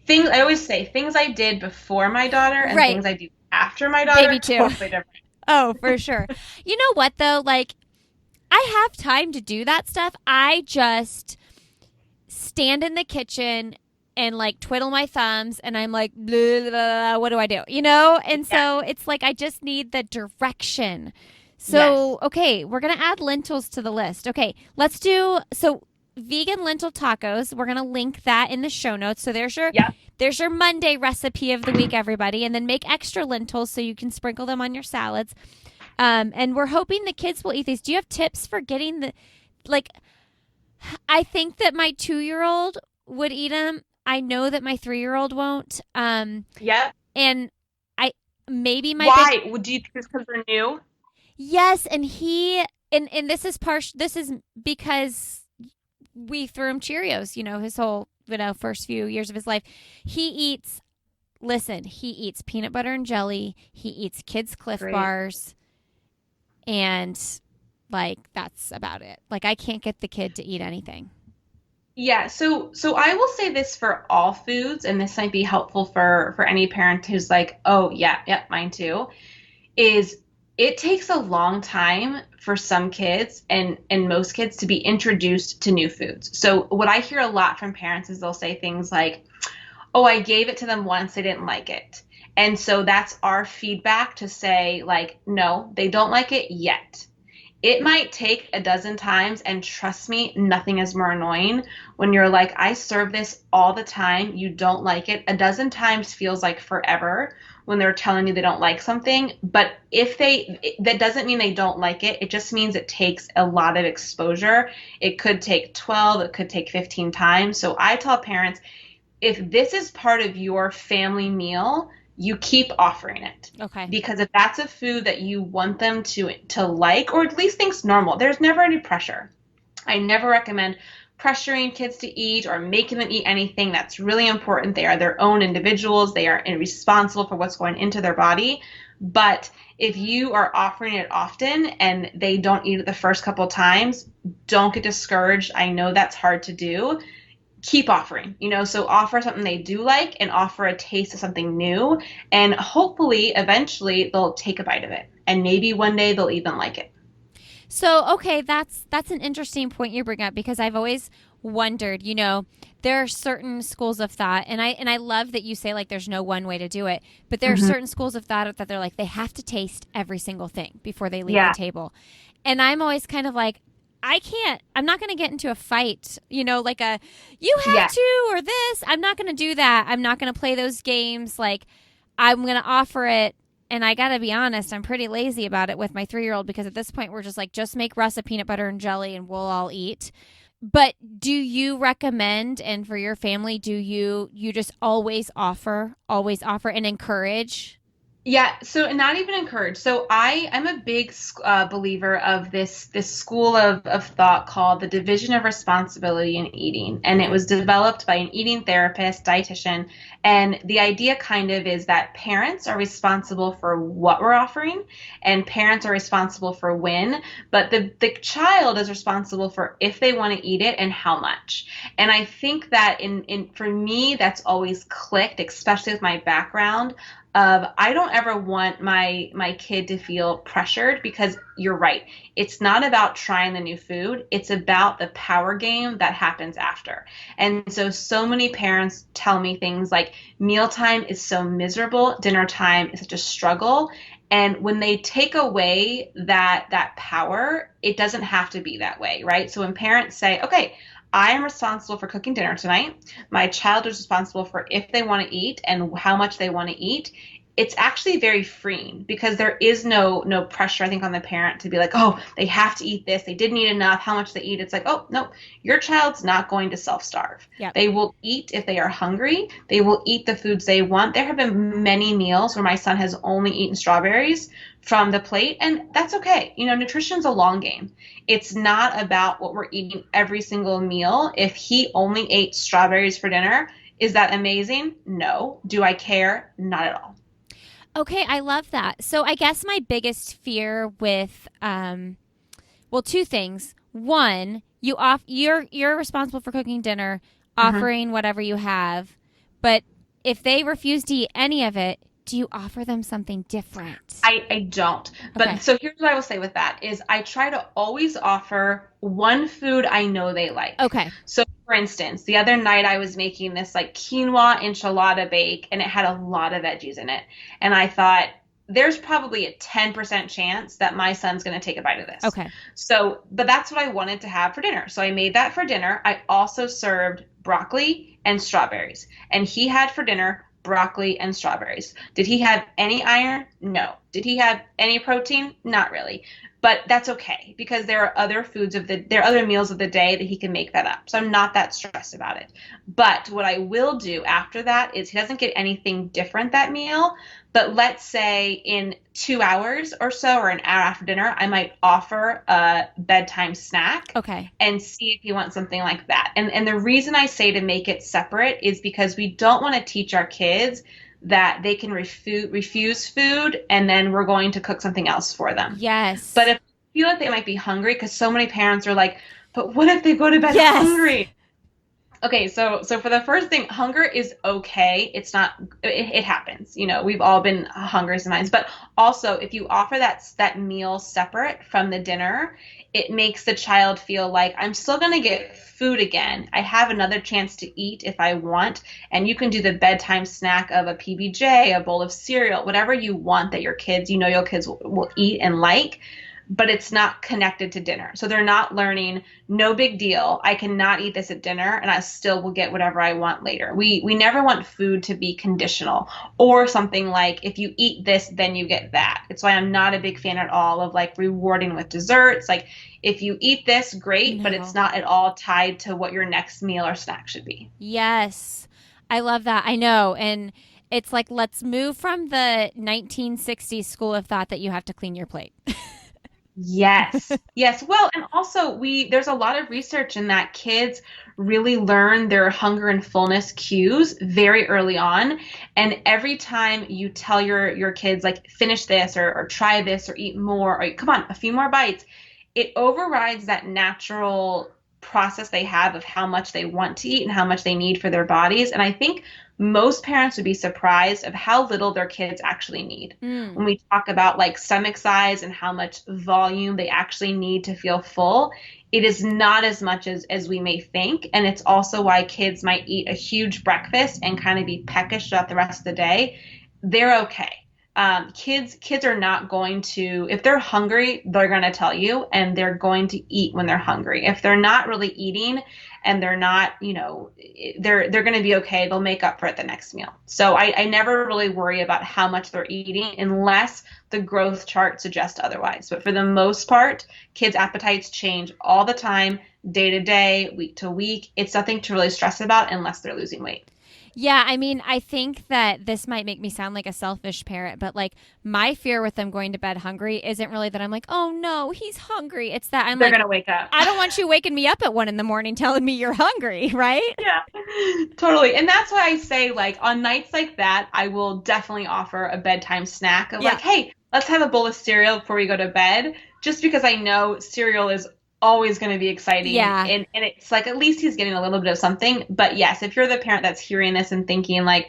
I always say things I did before my daughter and things I do after my daughter. Baby too. Totally different. Oh, for sure. You know what though? Like, I have time to do that stuff. I just stand in the kitchen and like twiddle my thumbs and I'm like, blah, blah, blah, what do I do? And so it's like I just need the direction. So, okay, we're going to add lentils to the list. Okay, let's do vegan lentil tacos. We're going to link that in the show notes. So there's your Monday recipe of the week, everybody. And then make extra lentils so you can sprinkle them on your salads. And we're hoping the kids will eat these. Do you have tips for getting I think that my 2-year-old would eat them. I know that my 3-year-old won't. And I maybe my Why? Do you think it's because they're new? Yes, and and this is this is because we threw him Cheerios, his whole first few years of his life. He eats peanut butter and jelly, he eats Kids Cliff bars, and like that's about it. Like I can't get the kid to eat anything. Yeah, so I will say this for all foods, and this might be helpful for any parent who's like, oh yeah, mine too, is it takes a long time for some kids and most kids to be introduced to new foods. So what I hear a lot from parents is they'll say things like, oh, I gave it to them once, they didn't like it. And so that's our feedback to say like, no, they don't like it yet. It might take a dozen times, and trust me, nothing is more annoying when you're like, I serve this all the time, you don't like it. A dozen times feels like forever when they're telling you they don't like something. But that doesn't mean they don't like it. It just means it takes a lot of exposure. It could take 12, it could take 15 times. So I tell parents, if this is part of your family meal, you keep offering it. Okay. Because if that's a food that you want them to like, or at least thinks normal, there's never any pressure. I never recommend pressuring kids to eat or making them eat anything. That's really important. They are their own individuals. They are responsible for what's going into their body. But if you are offering it often and they don't eat it the first couple of times, don't get discouraged. I know that's hard to do. Keep offering, so offer something they do like and offer a taste of something new. And hopefully, eventually, they'll take a bite of it. And maybe one day they'll even like it. So, okay, that's an interesting point you bring up, because I've always wondered, there are certain schools of thought, and I love that you say like there's no one way to do it, but there are certain schools of thought that they're like they have to taste every single thing before they leave the table. And I'm always kind of like, I'm not going to get into a fight, like you have to, or this. I'm not going to do that. I'm not going to play those games. Like, I'm going to offer it. And I got to be honest, I'm pretty lazy about it with my 3-year-old, because at this point we're just like, just make Russ a peanut butter and jelly and we'll all eat. But do you recommend, and for your family, do you just always offer and encourage? Yeah, so not even encourage. So I'm a big believer of this school of thought called the division of responsibility in eating. And it was developed by an eating therapist, dietitian. And the idea kind of is that parents are responsible for what we're offering, and parents are responsible for when, but the child is responsible for if they want to eat it and how much. And I think that for me, that's always clicked, especially with my background. I don't ever want my kid to feel pressured, because you're right. It's not about trying the new food. It's about the power game that happens after. And so many parents tell me things like mealtime is so miserable. Dinner time is such a struggle. And when they take away that power, it doesn't have to be that way, right? So when parents say, okay, I am responsible for cooking dinner tonight. My child is responsible for if they want to eat and how much they want to eat. It's actually very freeing, because there is no pressure, I think, on the parent to be like, oh, they have to eat this. They didn't eat enough. How much they eat? It's like, oh, no, your child's not going to self-starve. Yep. They will eat if they are hungry. They will eat the foods they want. There have been many meals where my son has only eaten strawberries from the plate, and that's okay. Nutrition's a long game. It's not about what we're eating every single meal. If he only ate strawberries for dinner, is that amazing? No. Do I care? Not at all. Okay, I love that. So I guess my biggest fear with, two things. One, you're responsible for cooking dinner, offering whatever you have, but if they refuse to eat any of it, do you offer them something different? I don't. But so here's what I will say with that is I try to always offer one food I know they like. Okay. So for instance, the other night I was making this like quinoa enchilada bake, and it had a lot of veggies in it. And I thought, there's probably a 10% chance that my son's going to take a bite of this. Okay. So, but that's what I wanted to have for dinner. So I made that for dinner. I also served broccoli and strawberries. And he had for dinner broccoli and strawberries. Did he have any iron? No. Did he have any protein? Not really. But that's okay, because there are other other meals of the day that he can make that up. So I'm not that stressed about it. But what I will do after that is he doesn't get anything different that meal. But let's say in 2 hours or so, or an hour after dinner, I might offer a bedtime snack. Okay. And see if he wants something like that. And the reason I say to make it separate is because we don't want to teach our kids that they can refuse food and then we're going to cook something else for them. Yes. But if you feel like they might be hungry, because so many parents are like, but what if they go to bed hungry? Okay, so for the first thing, hunger is okay. It's not, it happens. We've all been hungry sometimes. But also, if you offer that meal separate from the dinner, it makes the child feel like, I'm still going to get food again. I have another chance to eat if I want. And you can do the bedtime snack of a PBJ, a bowl of cereal, whatever you want that your kids will eat and like. But it's not connected to dinner. So they're not learning, no big deal, I cannot eat this at dinner and I still will get whatever I want later. We never want food to be conditional, or something like, if you eat this, then you get that. It's why I'm not a big fan at all of like rewarding with desserts. Like, if you eat this, great, but it's not at all tied to what your next meal or snack should be. Yes. I love that. I know. And it's like, let's move from the 1960s school of thought that you have to clean your plate. Yes. Yes. Well, and also there's a lot of research in that kids really learn their hunger and fullness cues very early on. And every time you tell your kids like finish this or try this or eat more or come on, a few more bites, it overrides that natural process they have of how much they want to eat and how much they need for their bodies. And I think most parents would be surprised of how little their kids actually need. When we talk about like stomach size and how much volume they actually need to feel full, it is not as much as we may think. And it's also why kids might eat a huge breakfast and kind of be peckish throughout the rest of the day. They're okay. Kids are not going to, if they're hungry, they're going to tell you, and they're going to eat when they're hungry. If they're not really eating and they're not, they're going to be okay. They'll make up for it the next meal. So I never really worry about how much they're eating unless the growth chart suggests otherwise. But for the most part, kids' appetites change all the time, day to day, week to week. It's nothing to really stress about unless they're losing weight. Yeah, I mean, I think that this might make me sound like a selfish parent, but like my fear with them going to bed hungry isn't really that I'm like, oh no, he's hungry. It's that they're going to wake up. I don't want you waking me up at 1 a.m. telling me you're hungry, right? Yeah, totally. And that's why I say like on nights like that, I will definitely offer a bedtime snack of like, hey, let's have a bowl of cereal before we go to bed, just because I know cereal is always going to be exciting. Yeah. And it's like, at least he's getting a little bit of something. But yes, if you're the parent that's hearing this and thinking like,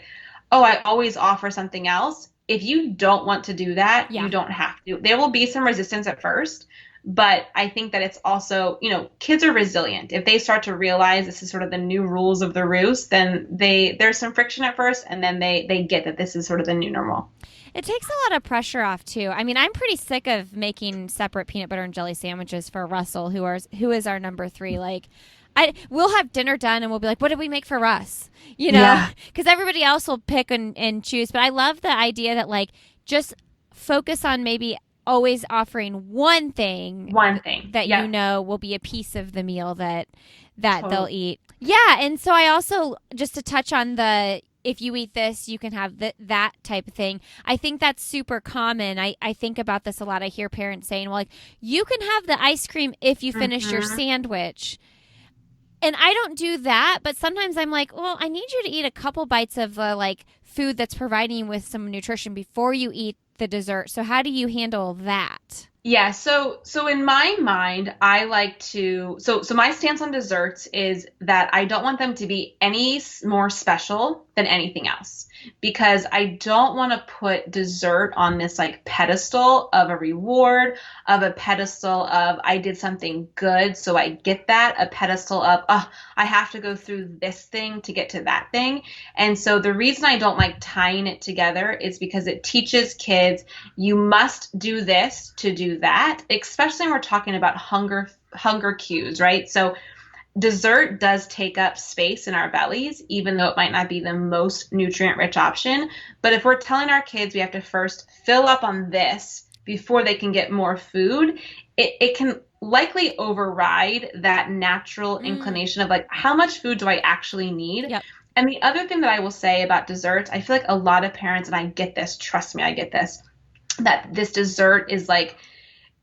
oh, I always offer something else. If you don't want to do that, you don't have to. There will be some resistance at first, but I think that it's also, kids are resilient. If they start to realize this is sort of the new rules of the roost, then there's some friction at first, and then they get that this is sort of the new normal. It takes a lot of pressure off too. I mean, I'm pretty sick of making separate peanut butter and jelly sandwiches for Russell, who is our number 3. Like, we'll have dinner done and we'll be like, what did we make for Russ? Because everybody else will pick and choose. But I love the idea that like just focus on maybe always offering one thing that will be a piece of the meal that they'll eat. Yeah, and so I also, just to touch on the, if you eat this, you can have that type of thing. I think that's super common. I think about this a lot. I hear parents saying, well, like, you can have the ice cream if you finish your sandwich. And I don't do that, but sometimes I'm like, well, I need you to eat a couple bites of the like food that's providing you with some nutrition before you eat the dessert. So how do you handle that? Yeah, so in my mind, I like to, so my stance on desserts is that I don't want them to be any more special than anything else, because I don't want to put dessert on this like pedestal of a reward, of a pedestal of I did something good, so I get that, a pedestal of, I have to go through this thing to get to that thing. And so the reason I don't like tying it together is because it teaches kids you must do this to do that, especially when we're talking about hunger cues, right? So dessert does take up space in our bellies, even though it might not be the most nutrient-rich option. But if we're telling our kids we have to first fill up on this before they can get more food, it can likely override that natural inclination of like, how much food do I actually need? Yep. And the other thing that I will say about desserts, I feel like a lot of parents, and I get this, trust me, I get this, that this dessert is like,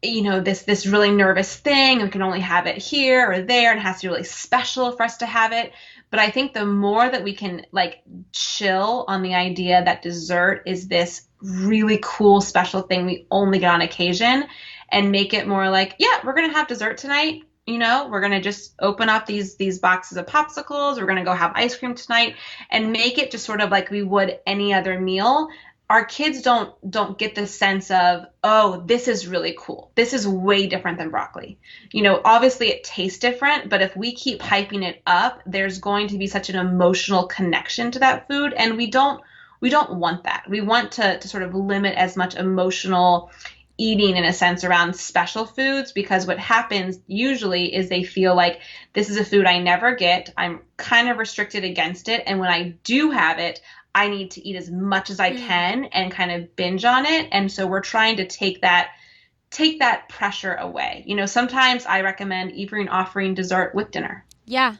this really nervous thing, we can only have it here or there, and it has to be really special for us to have it. But I think the more that we can like chill on the idea that dessert is this really cool, special thing we only get on occasion, and make it more like, yeah, we're going to have dessert tonight. We're going to just open up these boxes of popsicles. We're going to go have ice cream tonight, and make it just sort of like we would any other meal. Our kids don't get the sense of, oh, this is really cool. This is way different than broccoli. Obviously it tastes different, but if we keep hyping it up, there's going to be such an emotional connection to that food. And we don't want that. We want to sort of limit as much emotional eating in a sense around special foods, because what happens usually is they feel like this is a food I never get. I'm kind of restricted against it. And when I do have it, I need to eat as much as I can and kind of binge on it. And so we're trying to take that pressure away. Sometimes I recommend even offering dessert with dinner. Yeah.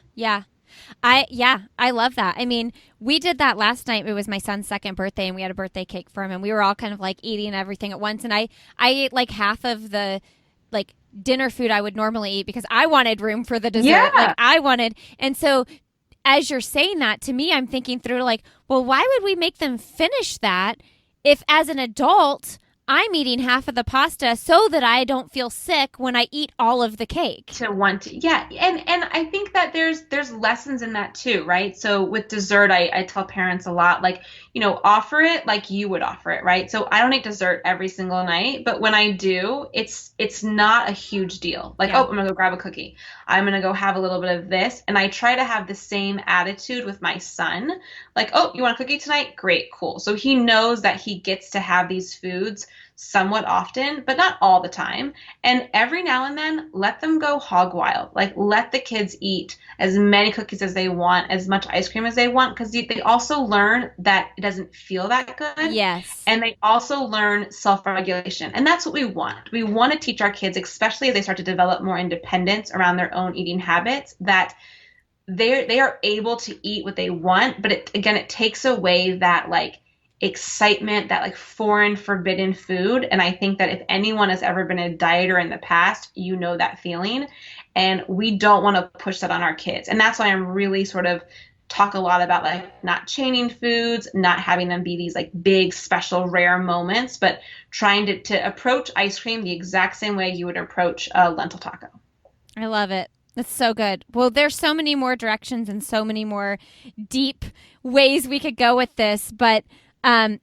I love that. I mean, we did that last night. It was my son's second birthday and we had a birthday cake for him and we were all kind of like eating everything at once. And I ate like half of the like dinner food I would normally eat because I wanted room for the dessert. Yeah. Like I wanted. And so as you're saying that to me, I'm thinking through like, well, why would we make them finish that if as an adult I'm eating half of the pasta so that I don't feel sick when I eat all of the cake? Yeah. And I think that there's lessons in that too, right? So with dessert, I tell parents a lot, like, offer it like you would offer it, right? So I don't eat dessert every single night, but when I do, it's not a huge deal. Like, Yeah. oh, I'm gonna go grab a cookie. I'm gonna go have a little bit of this. And I try to have the same attitude with my son. Like, oh, you want a cookie tonight? Great, cool. So he knows that he gets to have these foods somewhat often, but not all the time. And every now and then, let them go hog wild. Like, let the kids eat as many cookies as they want, as much ice cream as they want, because they also learn that it doesn't feel that good. Yes. And they also learn self-regulation. And that's what we want. We want to teach our kids, especially as they start to develop more independence around their own eating habits, that they are able to eat what they want. But it takes away that like excitement, that like foreign forbidden food. And I think that if anyone has ever been a dieter in the past, that feeling. And we don't want to push that on our kids. And that's why I'm really sort of talk a lot about like not chaining foods, not having them be these like big, special, rare moments, but trying to approach ice cream the exact same way you would approach a lentil taco. I love it. That's so good. Well, there's so many more directions and so many more deep ways we could go with this, but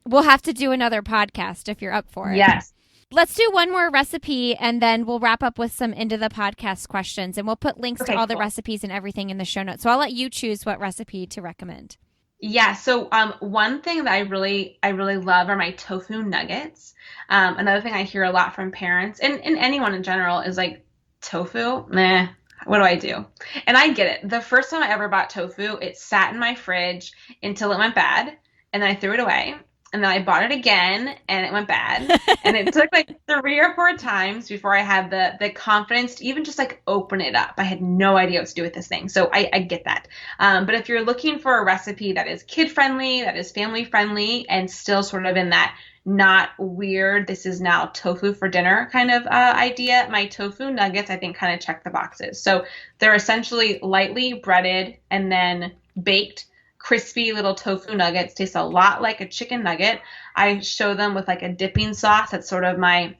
we'll have to do another podcast if you're up for it. Yes. Let's do one more recipe and then we'll wrap up with some into the podcast questions and we'll put links to all the recipes and everything in the show notes. So I'll let you choose what recipe to recommend. Yeah. So one thing that I really love are my tofu nuggets. Another thing I hear a lot from parents and anyone in general is like, tofu? Meh. What do I do? And I get it. The first time I ever bought tofu, it sat in my fridge until it went bad. And then I threw it away. And then I bought it again and it went bad. And it took like 3 or 4 times before I had the confidence to even just like open it up. I had no idea what to do with this thing. So I get that. But if you're looking for a recipe that is kid friendly, that is family friendly, and still sort of in that not weird, this is now tofu for dinner kind of idea, my tofu nuggets, I think, kind of check the boxes. So they're essentially lightly breaded and then baked. Crispy little tofu nuggets, taste a lot like a chicken nugget. I show them with like a dipping sauce. That's sort of my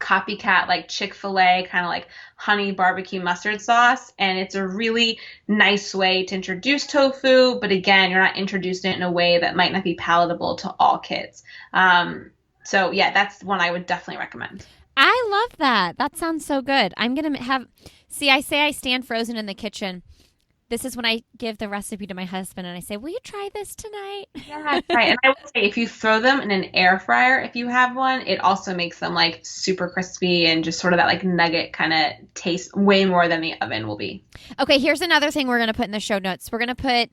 copycat, like Chick-fil-A kind of like honey barbecue mustard sauce. And it's a really nice way to introduce tofu. But again, you're not introducing it in a way that might not be palatable to all kids. So yeah, that's one I would definitely recommend. I love that. That sounds so good. I'm going to I say I stand frozen in the kitchen. This is when I give the recipe to my husband and I say, will you try this tonight? Yeah, right. And I would say if you throw them in an air fryer, if you have one, it also makes them like super crispy and just sort of that like nugget kind of taste way more than the oven will be. Okay, here's another thing we're going to put in the show notes. We're going to put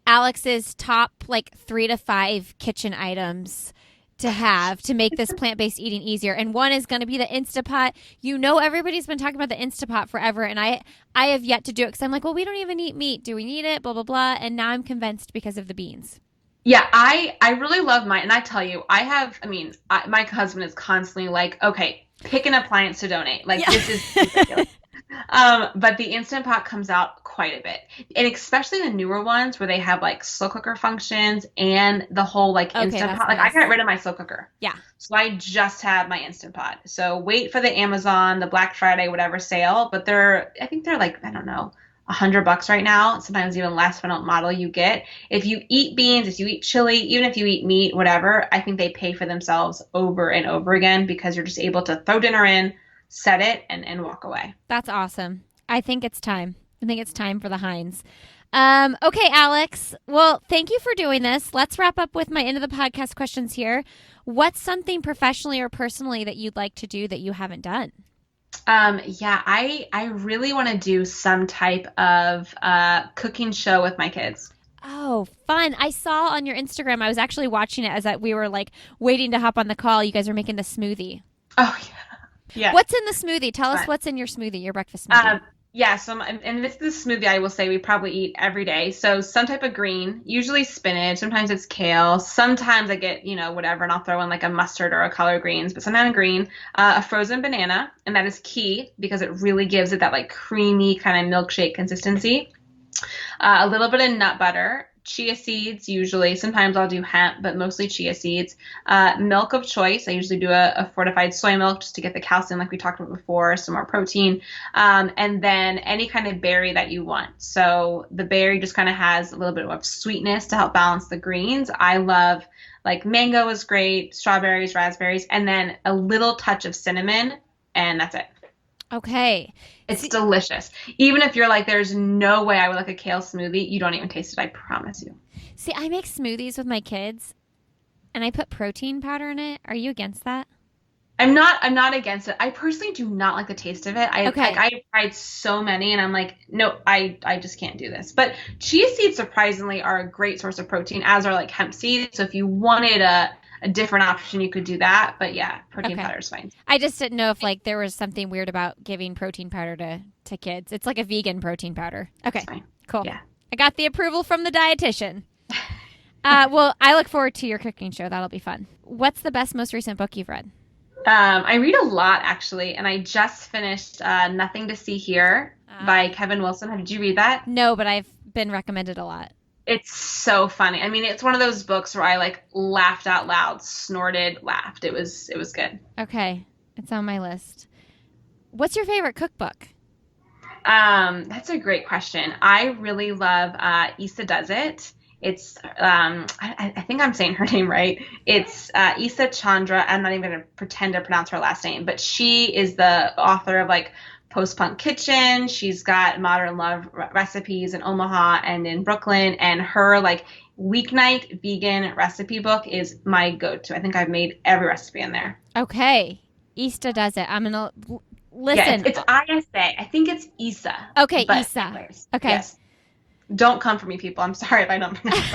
Alex's top like 3 to 5 kitchen items to have to make this plant-based eating easier. And one is going to be the Instapot. Everybody's been talking about the Instapot forever, and I have yet to do it because I'm like, well, we don't even eat meat. Do we need it? Blah, blah, blah. And now I'm convinced because of the beans. Yeah, I really love mine. And I tell you, my husband is constantly like, okay, pick an appliance to donate. Like, This is ridiculous. But the Instant Pot comes out quite a bit. And especially the newer ones where they have like slow cooker functions and the whole like Instant Pot. Like nice. I got rid of my slow cooker. Yeah. So I just have my Instant Pot. So wait for the Amazon, the Black Friday, whatever sale. But I think they're like, I don't know, $100 right now. Sometimes even less depending on what model you get. If you eat beans, if you eat chili, even if you eat meat, whatever, I think they pay for themselves over and over again because you're just able to throw dinner in, set it, and walk away. That's awesome. I think it's time. I think it's time for the Heinz. Okay, Alex. Well, thank you for doing this. Let's wrap up with my end of the podcast questions here. What's something professionally or personally that you'd like to do that you haven't done? I really want to do some type of cooking show with my kids. Oh, fun. I saw on your Instagram, I was actually watching it as we were like waiting to hop on the call. You guys are making the smoothie. Oh, yeah. Yeah. What's in the smoothie? Tell us what's in your smoothie, your breakfast smoothie. Yeah, and this is the smoothie I will say we probably eat every day. So some type of green, usually spinach, sometimes it's kale, sometimes I get, whatever, and I'll throw in like a mustard or a collard greens, but sometimes green, a frozen banana, and that is key because it really gives it that like creamy kind of milkshake consistency. A little bit of nut butter, chia seeds usually. Sometimes I'll do hemp, but mostly chia seeds. Milk of choice. I usually do a fortified soy milk just to get the calcium like we talked about before, some more protein. And then any kind of berry that you want. So the berry just kind of has a little bit of sweetness to help balance the greens. I love like mango is great, strawberries, raspberries, and then a little touch of cinnamon, and that's it. Okay. It's delicious. Even if you're like, there's no way I would like a kale smoothie, you don't even taste it. I promise you. See, I make smoothies with my kids and I put protein powder in it. Are you against that? I'm not against it. I personally do not like the taste of it. I've tried so many and I'm like, no, I just can't do this. But chia seeds surprisingly are a great source of protein, as are like hemp seeds. So if you wanted a different option, you could do that. But yeah, protein powder is fine. I just didn't know if like there was something weird about giving protein powder to kids. It's like a vegan protein powder. Okay, cool. Yeah. I got the approval from the dietitian. Well, I look forward to your cooking show. That'll be fun. What's the best, most recent book you've read? I read a lot actually, and I just finished Nothing to See Here by Kevin Wilson. Did you read that? No, but I've been recommended a lot. It's so funny. I mean, it's one of those books where I like laughed out loud, snorted, laughed. It was good. Okay. It's on my list. What's your favorite cookbook? That's a great question. I really love Isa Does It. It's I think I'm saying her name right. It's Isa Chandra. I'm not even going to pretend to pronounce her last name, but she is the author of like Post-Punk Kitchen. She's got Modern Love recipes in Omaha and in Brooklyn, and her like weeknight vegan recipe book is my go-to. I think I've made every recipe in there. Okay. Isa Does It. I'm gonna listen. Yeah, it's ISA. I think it's Isa. Okay, Isa. Anyways, okay. Yes. Don't come for me, people. I'm sorry if I don't pronounce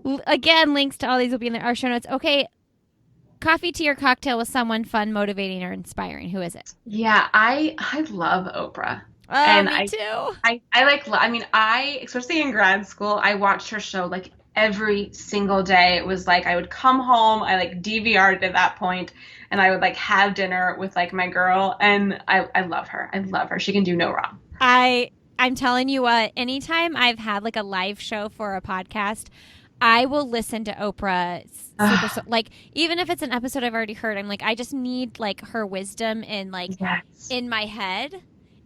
it. Again, links to all these will be in our show notes. Okay. Coffee, tea, or cocktail with someone fun, motivating, or inspiring. Who is it? Yeah, I love Oprah. Oh, and me too. I especially in grad school, I watched her show like every single day. It was like I would come home, I like DVR'd at that point, and I would like have dinner with like my girl, and I love her. I love her. She can do no wrong. I'm telling you what, anytime I've had like a live show for a podcast, I will listen to Oprah. Like, even if it's an episode I've already heard, I'm like, I just need like her wisdom and like in my head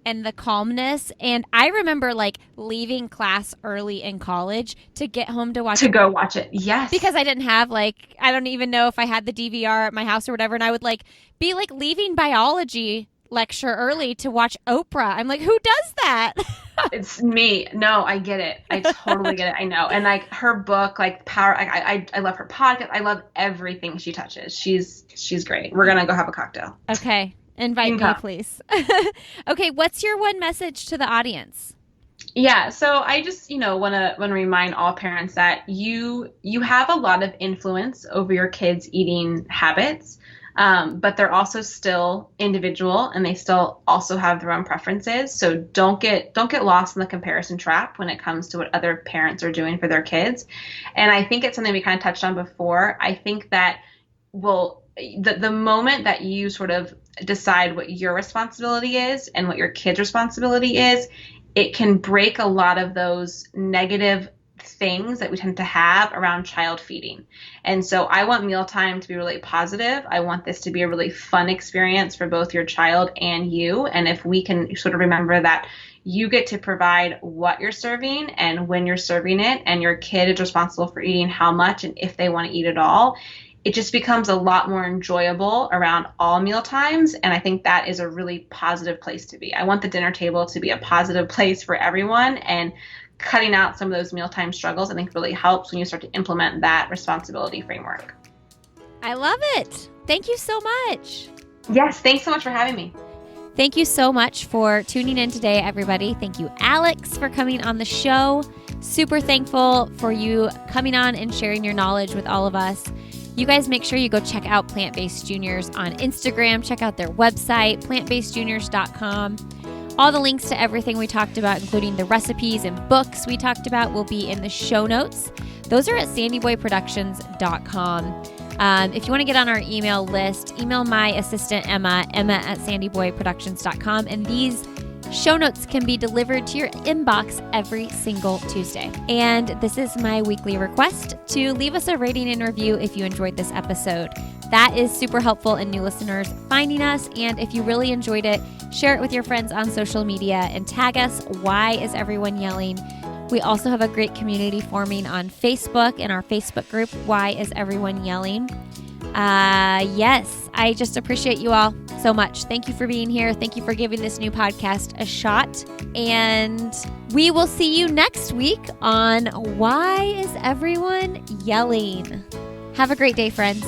and the calmness. And I remember like leaving class early in college to get home to watch go watch it. Yes. Because I didn't have like, I don't even know if I had the DVR at my house or whatever. And I would like be like leaving biology lecture early to watch Oprah. I'm like, who does that? It's me. No, I get it. I totally get it. I know. And like her book, like Power, I love her podcast. I love everything she touches. She's great. We're going to go have a cocktail. Okay. Invite me, please. Okay. What's your one message to the audience? Yeah. So I just, want to remind all parents that you have a lot of influence over your kids' eating habits. But they're also still individual and they still also have their own preferences. So don't get lost in the comparison trap when it comes to what other parents are doing for their kids. And I think it's something we kind of touched on before. I think that the moment that you sort of decide what your responsibility is and what your kid's responsibility is, it can break a lot of those negative things that we tend to have around child feeding. And so I want mealtime to be really positive. I want this to be a really fun experience for both your child and you. And if we can sort of remember that you get to provide what you're serving and when you're serving it, and your kid is responsible for eating how much and if they want to eat it all, it just becomes a lot more enjoyable around all meal times. And I think that is a really positive place to be. I want the dinner table to be a positive place for everyone, and cutting out some of those mealtime struggles, I think, really helps when you start to implement that responsibility framework. I love it. Thank you so much. Yes, thanks so much for having me. Thank you so much for tuning in today, everybody. Thank you, Alex, for coming on the show. Super thankful for you coming on and sharing your knowledge with all of us. You guys make sure you go check out Plant Based Juniors on Instagram. Check out their website, plantbasedjuniors.com. All the links to everything we talked about, including the recipes and books we talked about, will be in the show notes. Those are at sandyboyproductions.com. If you want to get on our email list, email my assistant, Emma at sandyboyproductions.com. And these show notes can be delivered to your inbox every single Tuesday. And this is my weekly request to leave us a rating and review if you enjoyed this episode. That is super helpful in new listeners finding us. And if you really enjoyed it, share it with your friends on social media and tag us. Why is everyone yelling? We also have a great community forming on Facebook in our Facebook group, Why is Everyone Yelling? Yes, I just appreciate you all so much. Thank you for being here. Thank you for giving this new podcast a shot. And we will see you next week on Why is Everyone Yelling? Have a great day, friends.